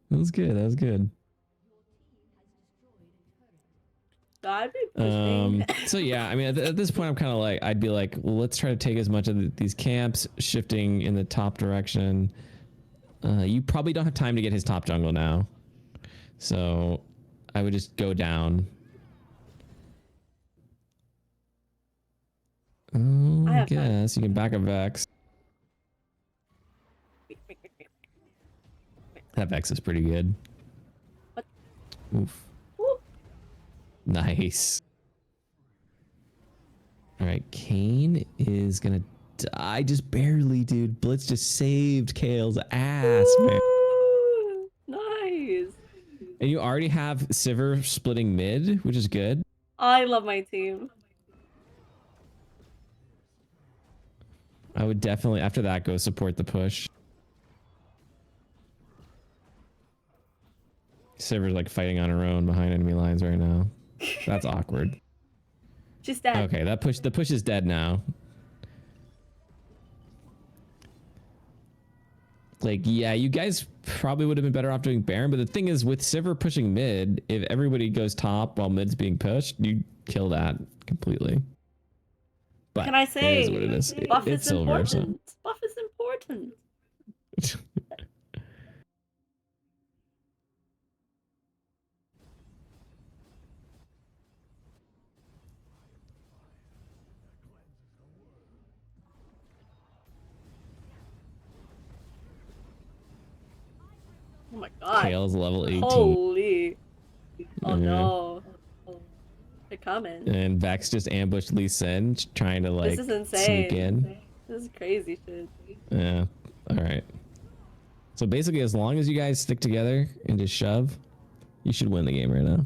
[SPEAKER 2] That was good. That was good.
[SPEAKER 1] I'd be pushing.
[SPEAKER 2] So yeah, I mean, at this point, I'm kind of like, I'd be like, well, let's try to take as much of these camps, shifting in the top direction. You probably don't have time to get his top jungle now, so I would just go down. Oh, I guess you can back up Vex. That Vex is pretty good.
[SPEAKER 1] What?
[SPEAKER 2] Oof.
[SPEAKER 1] Whoop.
[SPEAKER 2] Nice. All right, Kayn is gonna die just barely, dude. Blitz just saved Kale's ass, man.
[SPEAKER 1] Ooh, nice.
[SPEAKER 2] And you already have Sivir splitting mid, which is good.
[SPEAKER 1] I love my team.
[SPEAKER 2] I would definitely, after that, go support the push. Sivir's like fighting on her own behind enemy lines right now. That's awkward.
[SPEAKER 1] She's dead.
[SPEAKER 2] Okay, the push is dead now. Like, yeah, you guys probably would have been better off doing Baron, but the thing is, with Sivir pushing mid, if everybody goes top while mid's being pushed, you kill that completely. But
[SPEAKER 1] Can I say,
[SPEAKER 2] it is what it is.
[SPEAKER 1] buff
[SPEAKER 2] It's
[SPEAKER 1] is
[SPEAKER 2] silver,
[SPEAKER 1] important. So. Buff is important. Oh my god.
[SPEAKER 2] Kale's level 18.
[SPEAKER 1] Holy. Oh no. They're coming.
[SPEAKER 2] And Vex just ambushed Lee Sin, trying to like
[SPEAKER 1] This is insane.
[SPEAKER 2] sneak in.
[SPEAKER 1] This is crazy shit.
[SPEAKER 2] Yeah. All right. So basically, as long as you guys stick together and just shove, you should win the game right now.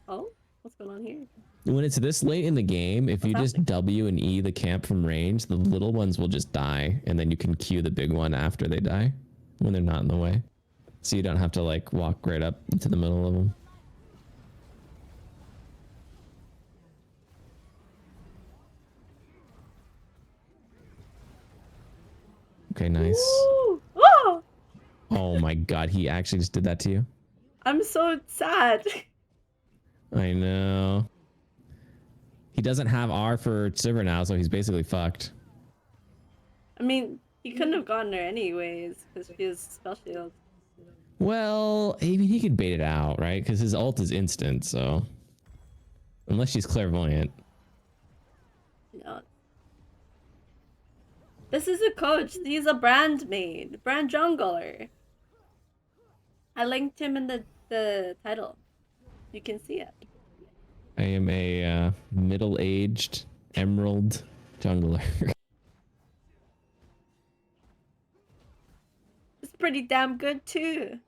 [SPEAKER 1] Oh, what's going on here?
[SPEAKER 2] When it's this late in the game, if you just W and E the camp from range, the little ones will just die, and then you can Q the big one after they die, when they're not in the way. So you don't have to like walk right up into the middle of them. Okay, nice.
[SPEAKER 1] Ooh. Oh!
[SPEAKER 2] Oh my god, he actually just did that to you?
[SPEAKER 1] I'm so sad.
[SPEAKER 2] I know. He doesn't have R for Sivir now, so he's basically fucked.
[SPEAKER 1] I mean, he couldn't have gotten her anyways, because she has spell shield.
[SPEAKER 2] Well, I mean, he could bait it out, right? Because his ult is instant, so... Unless she's clairvoyant.
[SPEAKER 1] No. This is a coach. He's a brand main. Brand jungler. I linked him in the the title. You can see it.
[SPEAKER 2] I am a middle-aged emerald jungler.
[SPEAKER 1] It's pretty damn good too.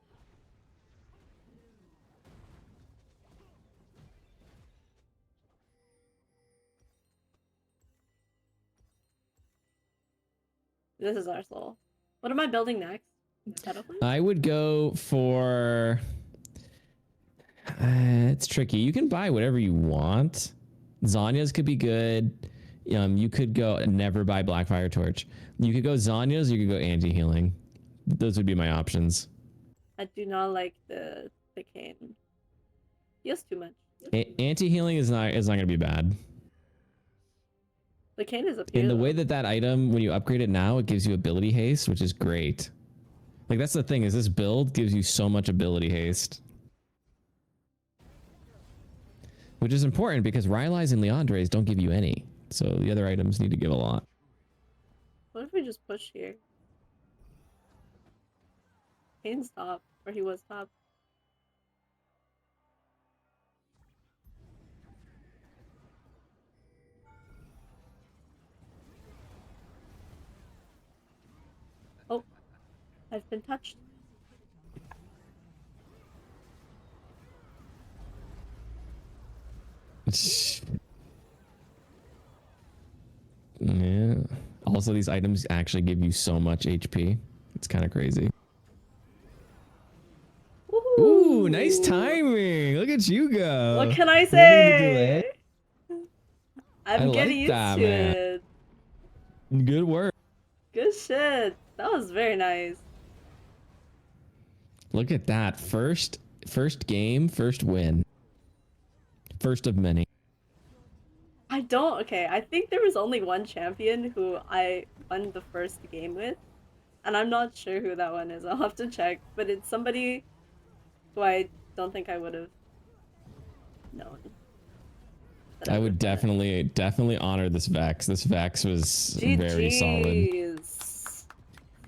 [SPEAKER 1] This is our soul. What am I building next? Battlefield?
[SPEAKER 2] I would go for. It's tricky. You can buy whatever you want. Zanya's could be good. You could go never buy Blackfire Torch. You could go Zanya's. You could go anti-healing. Those would be my options.
[SPEAKER 1] I do not like the cane. He has too much.
[SPEAKER 2] Anti-healing is not going to be bad.
[SPEAKER 1] The cane is a
[SPEAKER 2] In the way that item, when you upgrade it now, it gives you ability haste, which is great. Like that's the thing, is this build gives you so much ability haste. Which is important because Rylai's and Leandre's don't give you any. So the other items need to give a lot.
[SPEAKER 1] What if we just push here? Kane's top, or he was top. Oh, I've been touched.
[SPEAKER 2] Yeah. Also, these items actually give you so much HP. It's kind of crazy. Ooh, nice timing. Look at you go.
[SPEAKER 1] What can I say? I'm getting used
[SPEAKER 2] that,
[SPEAKER 1] to
[SPEAKER 2] man.
[SPEAKER 1] it.
[SPEAKER 2] Good work.
[SPEAKER 1] Good shit. That was very nice.
[SPEAKER 2] Look at that. First game, first win. First of many.
[SPEAKER 1] Okay, I think there was only one champion who I won the first game with, and I'm not sure who that one is. I'll have to check, but it's somebody who I don't think I would have known.
[SPEAKER 2] I would definitely honor this Vex. This Vex was very solid.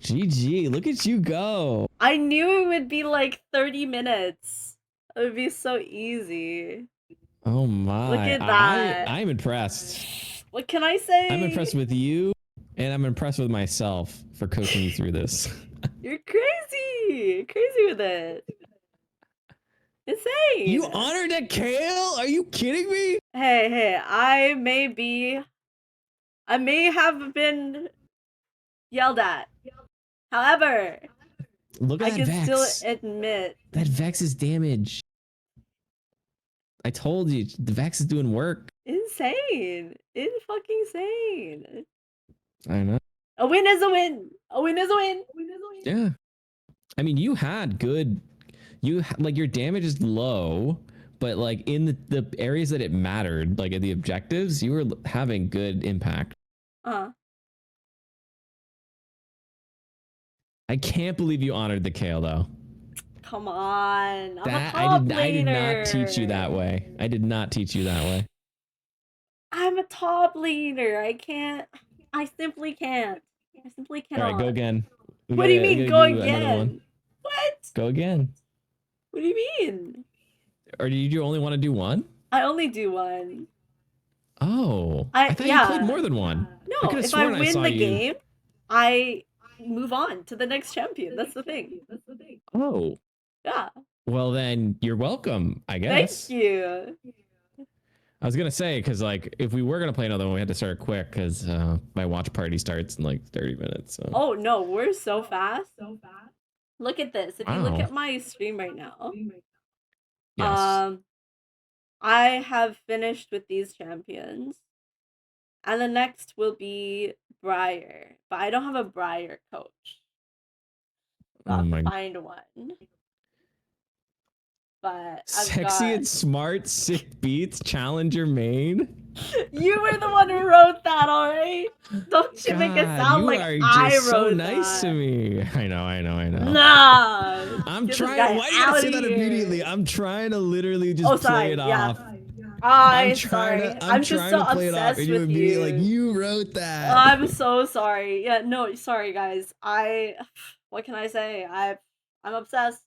[SPEAKER 2] GG, look at you go.
[SPEAKER 1] I knew it would be like 30 minutes. It would be so easy.
[SPEAKER 2] Oh my.
[SPEAKER 1] Look at that.
[SPEAKER 2] I'm impressed.
[SPEAKER 1] What can I say?
[SPEAKER 2] I'm impressed with you, and I'm impressed with myself for coaching you through this.
[SPEAKER 1] You're crazy. Crazy with it. Insane.
[SPEAKER 2] You honored a Kale? Are you kidding me?
[SPEAKER 1] Hey, I may have been yelled at. However,
[SPEAKER 2] look at
[SPEAKER 1] I
[SPEAKER 2] that
[SPEAKER 1] can
[SPEAKER 2] Vex.
[SPEAKER 1] still admit
[SPEAKER 2] that Vex is damage. I told you, the Vex is doing work.
[SPEAKER 1] Insane. Fucking insane.
[SPEAKER 2] I know.
[SPEAKER 1] A win is a win. A win is a win.
[SPEAKER 2] Yeah. I mean, you had good. Like your damage is low, but like in the areas that it mattered, like at the objectives, you were having good impact. I can't believe you honored the Kale though.
[SPEAKER 1] Come on.
[SPEAKER 2] I did not teach you that way. I did not teach you that way.
[SPEAKER 1] I'm a top laner. I simply can't. I simply cannot.
[SPEAKER 2] All right, go again.
[SPEAKER 1] What do you mean go again? What?
[SPEAKER 2] Go again.
[SPEAKER 1] What do you mean?
[SPEAKER 2] Or did you only want to do one?
[SPEAKER 1] I only do one.
[SPEAKER 2] Oh. I thought you played more than one.
[SPEAKER 1] No, if I win the game, I move on to the next champion. That's the thing.
[SPEAKER 2] Oh.
[SPEAKER 1] Yeah.
[SPEAKER 2] Well, then you're welcome, I guess.
[SPEAKER 1] Thank you.
[SPEAKER 2] I was going to say, because like if we were going to play another one, we had to start quick because my watch party starts in like 30 minutes. So.
[SPEAKER 1] Oh, no, we're so fast. Look at this. If you look at my stream right now,
[SPEAKER 2] yes.
[SPEAKER 1] I have finished with these champions. And the next will be Briar. But I don't have a Briar coach. I'll have to find one. But
[SPEAKER 2] Sexy and smart, sick beats, challenger main.
[SPEAKER 1] You were the one who wrote that, alright? Don't you make it sound like I wrote that. You are
[SPEAKER 2] so nice to me. I know.
[SPEAKER 1] Nah.
[SPEAKER 2] I'm trying. Why do you gotta say that immediately? I'm trying to literally just play it off.
[SPEAKER 1] I'm sorry. I'm just so obsessed with you.
[SPEAKER 2] Like, you wrote that.
[SPEAKER 1] I'm so sorry. Yeah, no, sorry guys. What can I say? I'm obsessed.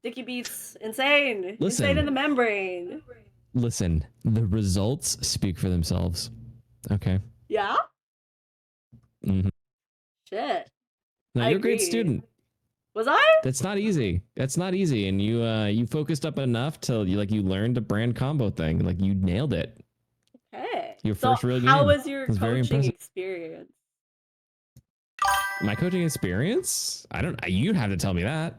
[SPEAKER 1] Sticky beats, insane. Insane in the
[SPEAKER 2] Listen,
[SPEAKER 1] membrane.
[SPEAKER 2] listen. The results speak for themselves. Okay.
[SPEAKER 1] Yeah?
[SPEAKER 2] Mm-hmm.
[SPEAKER 1] Shit.
[SPEAKER 2] No,
[SPEAKER 1] I
[SPEAKER 2] you're a great
[SPEAKER 1] agree.
[SPEAKER 2] student.
[SPEAKER 1] Was I?
[SPEAKER 2] That's not easy. That's not easy. And you focused up enough till you learned a brand combo thing. Like you nailed it.
[SPEAKER 1] Okay.
[SPEAKER 2] Your
[SPEAKER 1] So
[SPEAKER 2] first real
[SPEAKER 1] how
[SPEAKER 2] game.
[SPEAKER 1] was your
[SPEAKER 2] It was very
[SPEAKER 1] coaching
[SPEAKER 2] impressive.
[SPEAKER 1] experience?
[SPEAKER 2] My coaching experience? I don't. You'd have to tell me that.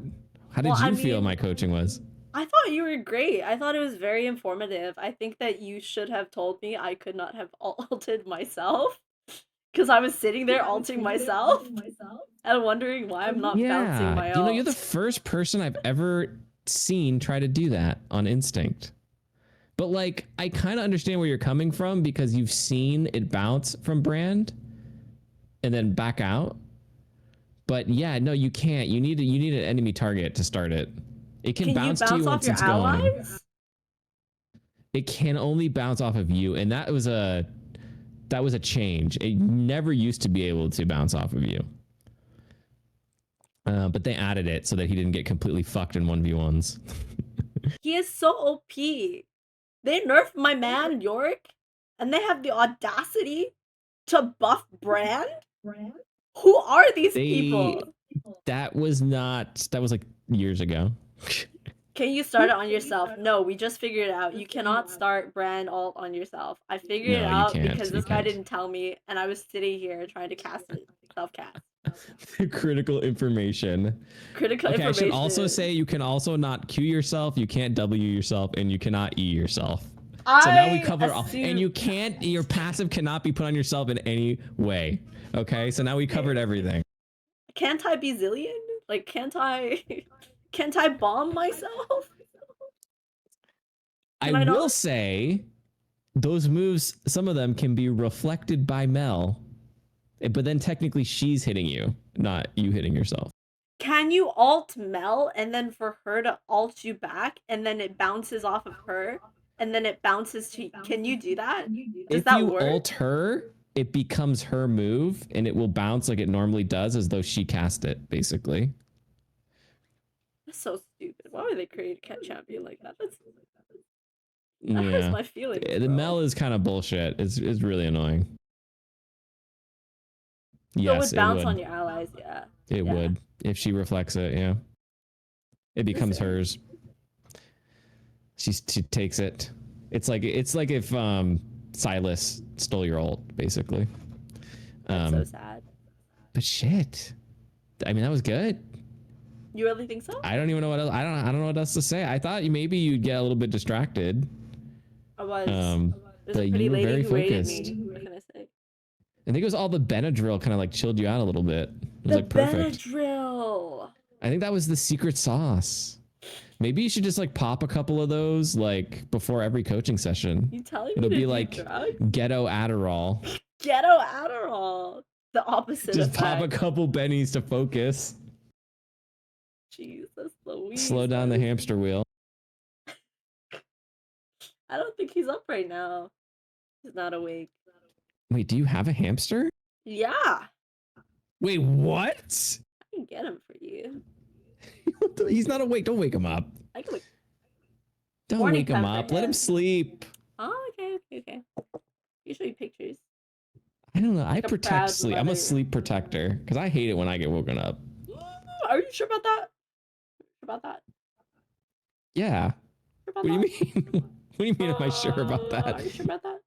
[SPEAKER 2] How
[SPEAKER 1] Well,
[SPEAKER 2] did
[SPEAKER 1] I
[SPEAKER 2] you feel
[SPEAKER 1] mean,
[SPEAKER 2] my coaching was?
[SPEAKER 1] I thought you were great. I thought it was very informative. I think that you should have told me I could not have alted myself because I was sitting there alting myself and wondering why I'm not bouncing
[SPEAKER 2] Yeah.
[SPEAKER 1] my
[SPEAKER 2] You're the
[SPEAKER 1] alt.
[SPEAKER 2] first person I've ever seen try to do that on instinct. But like, I kind of understand where you're coming from because you've seen it bounce from brand and then back out. But yeah, no, you can't. You need an enemy target to start it. It can
[SPEAKER 1] Can you
[SPEAKER 2] bounce to
[SPEAKER 1] bounce
[SPEAKER 2] you
[SPEAKER 1] off
[SPEAKER 2] once
[SPEAKER 1] your
[SPEAKER 2] it's going.
[SPEAKER 1] allies?
[SPEAKER 2] It can only bounce off of you, and that was a change. It never used to be able to bounce off of you. But they added it so that he didn't get completely fucked in 1v1s.
[SPEAKER 1] He is so OP. They nerfed my man Yorick, and they have the audacity to buff Brand? Who are these
[SPEAKER 2] They
[SPEAKER 1] people?
[SPEAKER 2] that was like years ago.
[SPEAKER 1] Can you start it on yourself? No, we just figured it out. You cannot start Brand alt on yourself. I figured it
[SPEAKER 2] No, you
[SPEAKER 1] out
[SPEAKER 2] can't.
[SPEAKER 1] because
[SPEAKER 2] You
[SPEAKER 1] this guy
[SPEAKER 2] can't.
[SPEAKER 1] didn't tell me, and I was sitting here trying to cast it, self cast.
[SPEAKER 2] Critical information.
[SPEAKER 1] Critical
[SPEAKER 2] Okay, I should also
[SPEAKER 1] information.
[SPEAKER 2] say you can also not Q yourself, you can't W yourself, and you cannot E yourself. So now we
[SPEAKER 1] I
[SPEAKER 2] cover all, and
[SPEAKER 1] assume.
[SPEAKER 2] you can't. Your passive cannot be put on yourself in any way. Okay, so now we covered everything.
[SPEAKER 1] Can't I be Zillion? Like, can't I? Can't I bomb myself?
[SPEAKER 2] I
[SPEAKER 1] Can I
[SPEAKER 2] will
[SPEAKER 1] not?
[SPEAKER 2] say those moves, some of them can be reflected by Mel, but then technically she's hitting you, not you hitting yourself.
[SPEAKER 1] Can you alt Mel and then for her to alt you back and then it bounces off of her and then it bounces to can you do that? Does
[SPEAKER 2] If
[SPEAKER 1] that
[SPEAKER 2] you
[SPEAKER 1] work?
[SPEAKER 2] ult her, it becomes her move and it will bounce like it normally does as though she cast it, basically.
[SPEAKER 1] That's so stupid. Why would they create a cat champion like that? That hurts
[SPEAKER 2] Yeah.
[SPEAKER 1] my feelings,
[SPEAKER 2] The
[SPEAKER 1] bro.
[SPEAKER 2] Mel is kind of bullshit. It's really annoying.
[SPEAKER 1] So it
[SPEAKER 2] Yes,
[SPEAKER 1] would
[SPEAKER 2] it
[SPEAKER 1] bounce on
[SPEAKER 2] would.
[SPEAKER 1] your allies, yeah.
[SPEAKER 2] It
[SPEAKER 1] Yeah.
[SPEAKER 2] would. If she reflects it, yeah. It becomes
[SPEAKER 1] Listen.
[SPEAKER 2] hers. She takes it. It's like if Silas stole your ult, basically.
[SPEAKER 1] That's so sad.
[SPEAKER 2] But shit. I mean, that was good.
[SPEAKER 1] You really think so?
[SPEAKER 2] I don't even know what else. I don't know what else to say. I thought maybe you'd get a little bit distracted.
[SPEAKER 1] I was. There's a
[SPEAKER 2] But you
[SPEAKER 1] pretty
[SPEAKER 2] were
[SPEAKER 1] lady
[SPEAKER 2] very
[SPEAKER 1] who rated
[SPEAKER 2] focused.
[SPEAKER 1] me. What can I say?
[SPEAKER 2] I think it was all the Benadryl kind of like chilled you out a little bit. It was
[SPEAKER 1] The
[SPEAKER 2] like perfect.
[SPEAKER 1] Benadryl.
[SPEAKER 2] I think that was the secret sauce. Maybe you should just like pop a couple of those like before every coaching session.
[SPEAKER 1] You telling me
[SPEAKER 2] It'll
[SPEAKER 1] to
[SPEAKER 2] be
[SPEAKER 1] do
[SPEAKER 2] like
[SPEAKER 1] drugs?
[SPEAKER 2] ghetto Adderall.
[SPEAKER 1] Ghetto Adderall. The opposite
[SPEAKER 2] Just pop a
[SPEAKER 1] effect.
[SPEAKER 2] couple bennies to focus.
[SPEAKER 1] Jesus Louise.
[SPEAKER 2] Slow down the hamster wheel.
[SPEAKER 1] I don't think he's up right now. He's not awake.
[SPEAKER 2] Wait, do you have a hamster?
[SPEAKER 1] Yeah.
[SPEAKER 2] Wait, what?
[SPEAKER 1] I can get him for you.
[SPEAKER 2] He's not awake. Don't wake him up.
[SPEAKER 1] I can wake.
[SPEAKER 2] Don't
[SPEAKER 1] Morning
[SPEAKER 2] wake him
[SPEAKER 1] time for
[SPEAKER 2] up. Let him
[SPEAKER 1] him.
[SPEAKER 2] sleep.
[SPEAKER 1] Oh, okay. You show you pictures.
[SPEAKER 2] I don't know.
[SPEAKER 1] Like
[SPEAKER 2] I
[SPEAKER 1] a
[SPEAKER 2] protect
[SPEAKER 1] proud
[SPEAKER 2] sleep. I'm a
[SPEAKER 1] mother.
[SPEAKER 2] sleep protector because I hate it when I get woken up.
[SPEAKER 1] Are you sure about that?
[SPEAKER 2] Yeah.
[SPEAKER 1] Sure about
[SPEAKER 2] What do you
[SPEAKER 1] that?
[SPEAKER 2] mean? What do you mean? Am I sure about
[SPEAKER 1] Are you
[SPEAKER 2] that?
[SPEAKER 1] sure about that?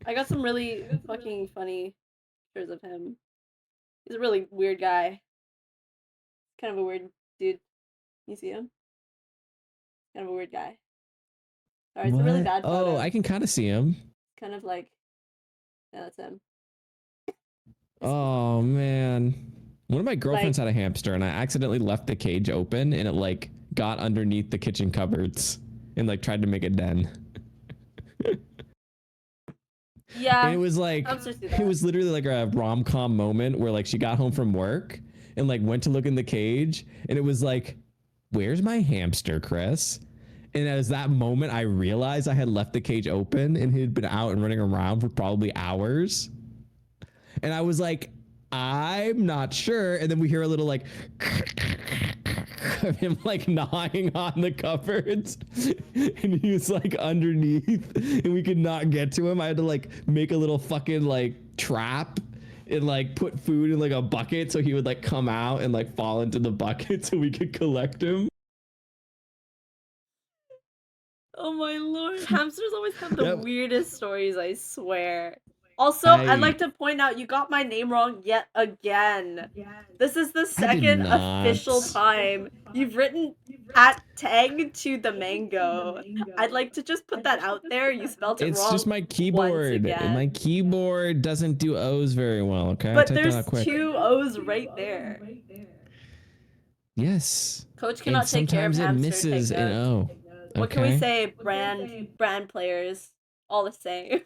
[SPEAKER 1] I got some really fucking funny pictures of him. He's a really weird guy. Kind of a weird dude. You see him? Kind of a weird guy. Sorry, it's a really
[SPEAKER 2] What?
[SPEAKER 1] bad
[SPEAKER 2] Oh,
[SPEAKER 1] photo.
[SPEAKER 2] I can kind of see him.
[SPEAKER 1] Kind of like, yeah, that's him.
[SPEAKER 2] Oh man. One of my girlfriends
[SPEAKER 1] Like,
[SPEAKER 2] had a hamster and I accidentally left the cage open and it like got underneath the kitchen cupboards and like tried to make a den.
[SPEAKER 1] yeah,
[SPEAKER 2] And it was like
[SPEAKER 1] hamsters do that.
[SPEAKER 2] it was literally like a rom-com moment where like she got home from work and like went to look in the cage and it was like, where's my hamster, Chris? And as that moment I realized I had left the cage open and he had been out and running around for probably hours. And I was like, I'm not sure. And then we hear a little like of him like gnawing on the cupboards, and he was like underneath, and we could not get to him. I had to like make a little fucking like trap and like put food in like a bucket so he would like come out and like fall into the bucket so we could collect him.
[SPEAKER 1] Oh my lord. Hamsters always have the
[SPEAKER 2] Yep.
[SPEAKER 1] weirdest stories, I swear. Also, I'd
[SPEAKER 2] I
[SPEAKER 1] like to point out you got my name wrong yet again. This is the
[SPEAKER 2] I did
[SPEAKER 1] second official
[SPEAKER 2] not.
[SPEAKER 1] time you've written cat tag to the mango. I'd like to just put that out there. You spelled it
[SPEAKER 2] It's just
[SPEAKER 1] wrong
[SPEAKER 2] my
[SPEAKER 1] once
[SPEAKER 2] keyboard. My
[SPEAKER 1] again.
[SPEAKER 2] keyboard doesn't do O's very well. Okay, I
[SPEAKER 1] But
[SPEAKER 2] typed that out
[SPEAKER 1] there's
[SPEAKER 2] quick.
[SPEAKER 1] two O's right there.
[SPEAKER 2] Yes,
[SPEAKER 1] Coach
[SPEAKER 2] and
[SPEAKER 1] cannot take care of
[SPEAKER 2] sometimes it
[SPEAKER 1] hamster, take
[SPEAKER 2] misses an
[SPEAKER 1] notes.
[SPEAKER 2] O.
[SPEAKER 1] What can we
[SPEAKER 2] Okay.
[SPEAKER 1] say? Brand players. All the same.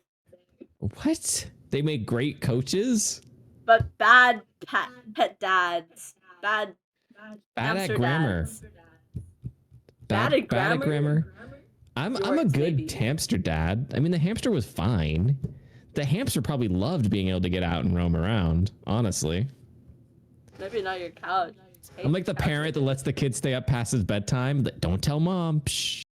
[SPEAKER 2] What? They make great coaches?
[SPEAKER 1] But bad pet dads. Bad
[SPEAKER 2] Bad at
[SPEAKER 1] hamster
[SPEAKER 2] grammar.
[SPEAKER 1] dads. Bad
[SPEAKER 2] Bad
[SPEAKER 1] at
[SPEAKER 2] bad at
[SPEAKER 1] grammar?
[SPEAKER 2] grammar. I'm a
[SPEAKER 1] Yorks,
[SPEAKER 2] good
[SPEAKER 1] maybe.
[SPEAKER 2] hamster dad. I mean, the hamster was fine. The hamster probably loved being able to get out and roam around, honestly.
[SPEAKER 1] Maybe not your couch.
[SPEAKER 2] I'm
[SPEAKER 1] Hate
[SPEAKER 2] like the
[SPEAKER 1] couch
[SPEAKER 2] parent
[SPEAKER 1] like
[SPEAKER 2] that lets the kid stay up past his bedtime. Don't tell mom. Psh.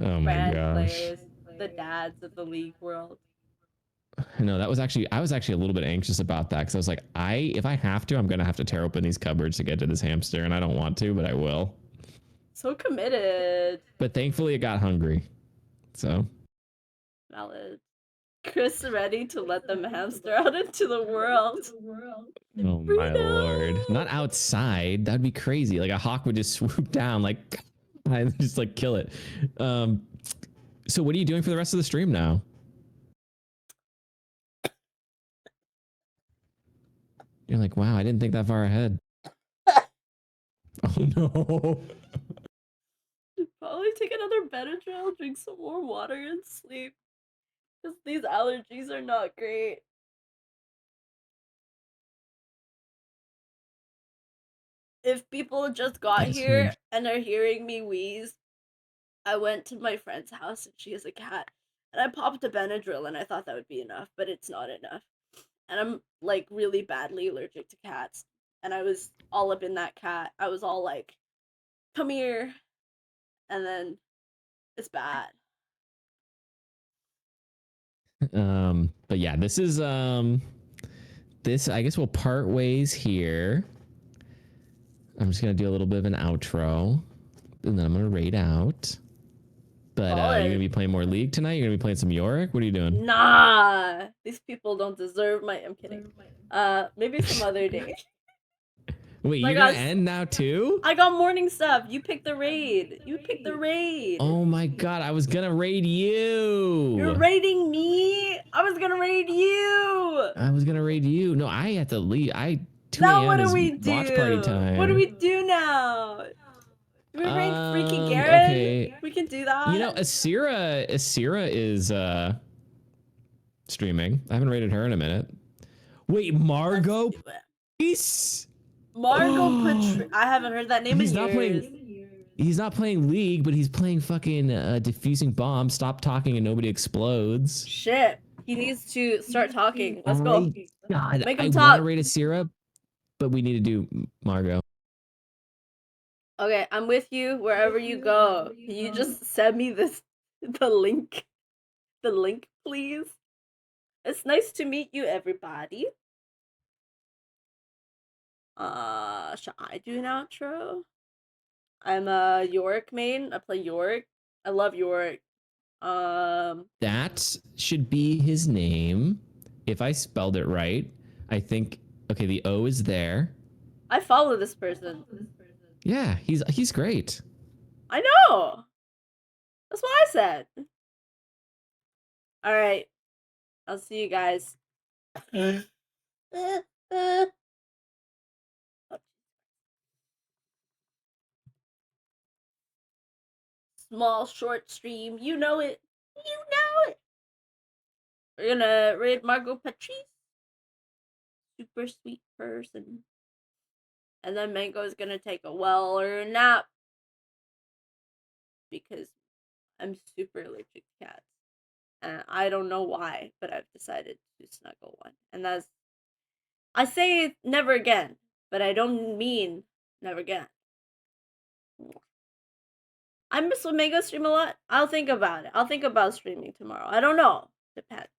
[SPEAKER 2] Oh my
[SPEAKER 1] brand
[SPEAKER 2] gosh.
[SPEAKER 1] players. The dads of the league world.
[SPEAKER 2] No, that was actually I was actually a little bit anxious about that because I was like, if I have to, I'm gonna have to tear open these cupboards to get to this hamster, and I don't want to, but I will.
[SPEAKER 1] So committed.
[SPEAKER 2] But thankfully, it got hungry. So,
[SPEAKER 1] Valid. Chris ready to let them hamster out into the world.
[SPEAKER 2] oh my lord,
[SPEAKER 1] Freedom!
[SPEAKER 2] not outside. That'd be crazy. Like a hawk would just swoop down, like, and just like kill it. Um, so what are you doing for the rest of the stream now? You're like, wow, I didn't think that far ahead. Oh no.
[SPEAKER 1] Probably take another Benadryl, drink some more water, and sleep. Because these allergies are not great. If people just got
[SPEAKER 2] That is
[SPEAKER 1] here
[SPEAKER 2] huge.
[SPEAKER 1] and are hearing me wheeze, I went to my friend's house and she has a cat. And I popped a Benadryl and I thought that would be enough, but it's not enough. And I'm like really badly allergic to cats. And I was all up in that cat. I was all like, come here. And then it's bad.
[SPEAKER 2] But yeah, this I guess we'll part ways here. I'm just gonna do a little bit of an outro, and then I'm gonna raid out. But you're gonna be playing more League tonight. You're gonna be playing some Yorick. What are you doing?
[SPEAKER 1] Nah, these people don't deserve my. I'm kidding. Maybe some other day.
[SPEAKER 2] Wait,
[SPEAKER 1] I
[SPEAKER 2] you're gonna
[SPEAKER 1] got
[SPEAKER 2] end now too?
[SPEAKER 1] I got morning stuff. You pick the raid. You pick the raid.
[SPEAKER 2] Oh my god, I was gonna raid
[SPEAKER 1] You're
[SPEAKER 2] you.
[SPEAKER 1] raiding me. I was gonna raid you.
[SPEAKER 2] I was gonna raid you. No, I have to leave. 2
[SPEAKER 1] Now what
[SPEAKER 2] a.m.
[SPEAKER 1] do
[SPEAKER 2] is
[SPEAKER 1] we
[SPEAKER 2] watch party
[SPEAKER 1] do? What do
[SPEAKER 2] time.
[SPEAKER 1] we do now? Do we rank Freaky Garen?
[SPEAKER 2] Okay.
[SPEAKER 1] We can do
[SPEAKER 2] You know,
[SPEAKER 1] that.
[SPEAKER 2] Asira is streaming. I haven't rated her in a minute. Wait,
[SPEAKER 1] Let's
[SPEAKER 2] Margot?
[SPEAKER 1] do it.
[SPEAKER 2] Peace.
[SPEAKER 1] Margot Patri. I haven't heard that name in
[SPEAKER 2] He's not
[SPEAKER 1] years.
[SPEAKER 2] playing. He's not playing League, but he's playing fucking defusing bombs. Stop talking and nobody explodes.
[SPEAKER 1] Shit. He needs to start talking. Let's go.
[SPEAKER 2] God,
[SPEAKER 1] Make
[SPEAKER 2] I
[SPEAKER 1] him
[SPEAKER 2] want to
[SPEAKER 1] talk.
[SPEAKER 2] rate a syrup, but we need to do Margot.
[SPEAKER 1] Okay, I'm with you wherever you go. Can you just send me this the link? The link, please. It's nice to meet you, everybody. Shall I do an outro? I'm a Yorick main. I play Yorick. I love Yorick.
[SPEAKER 2] That should be his name. If I spelled it right, I think. Okay, the O is there.
[SPEAKER 1] I follow this person.
[SPEAKER 2] Yeah, he's great.
[SPEAKER 1] I know. That's what I said. All right. I'll see you guys. Small short stream. You know it. You know it. We're gonna raid Margot Patrice. Super sweet person. And then Mango's gonna take a well-earned nap because I'm super allergic to cats. And I don't know why, but I've decided to snuggle one. And that's I say never again. but I don't mean never again. I miss Omega stream a lot. I'll think about it. I'll think about streaming tomorrow. I don't know. Depends.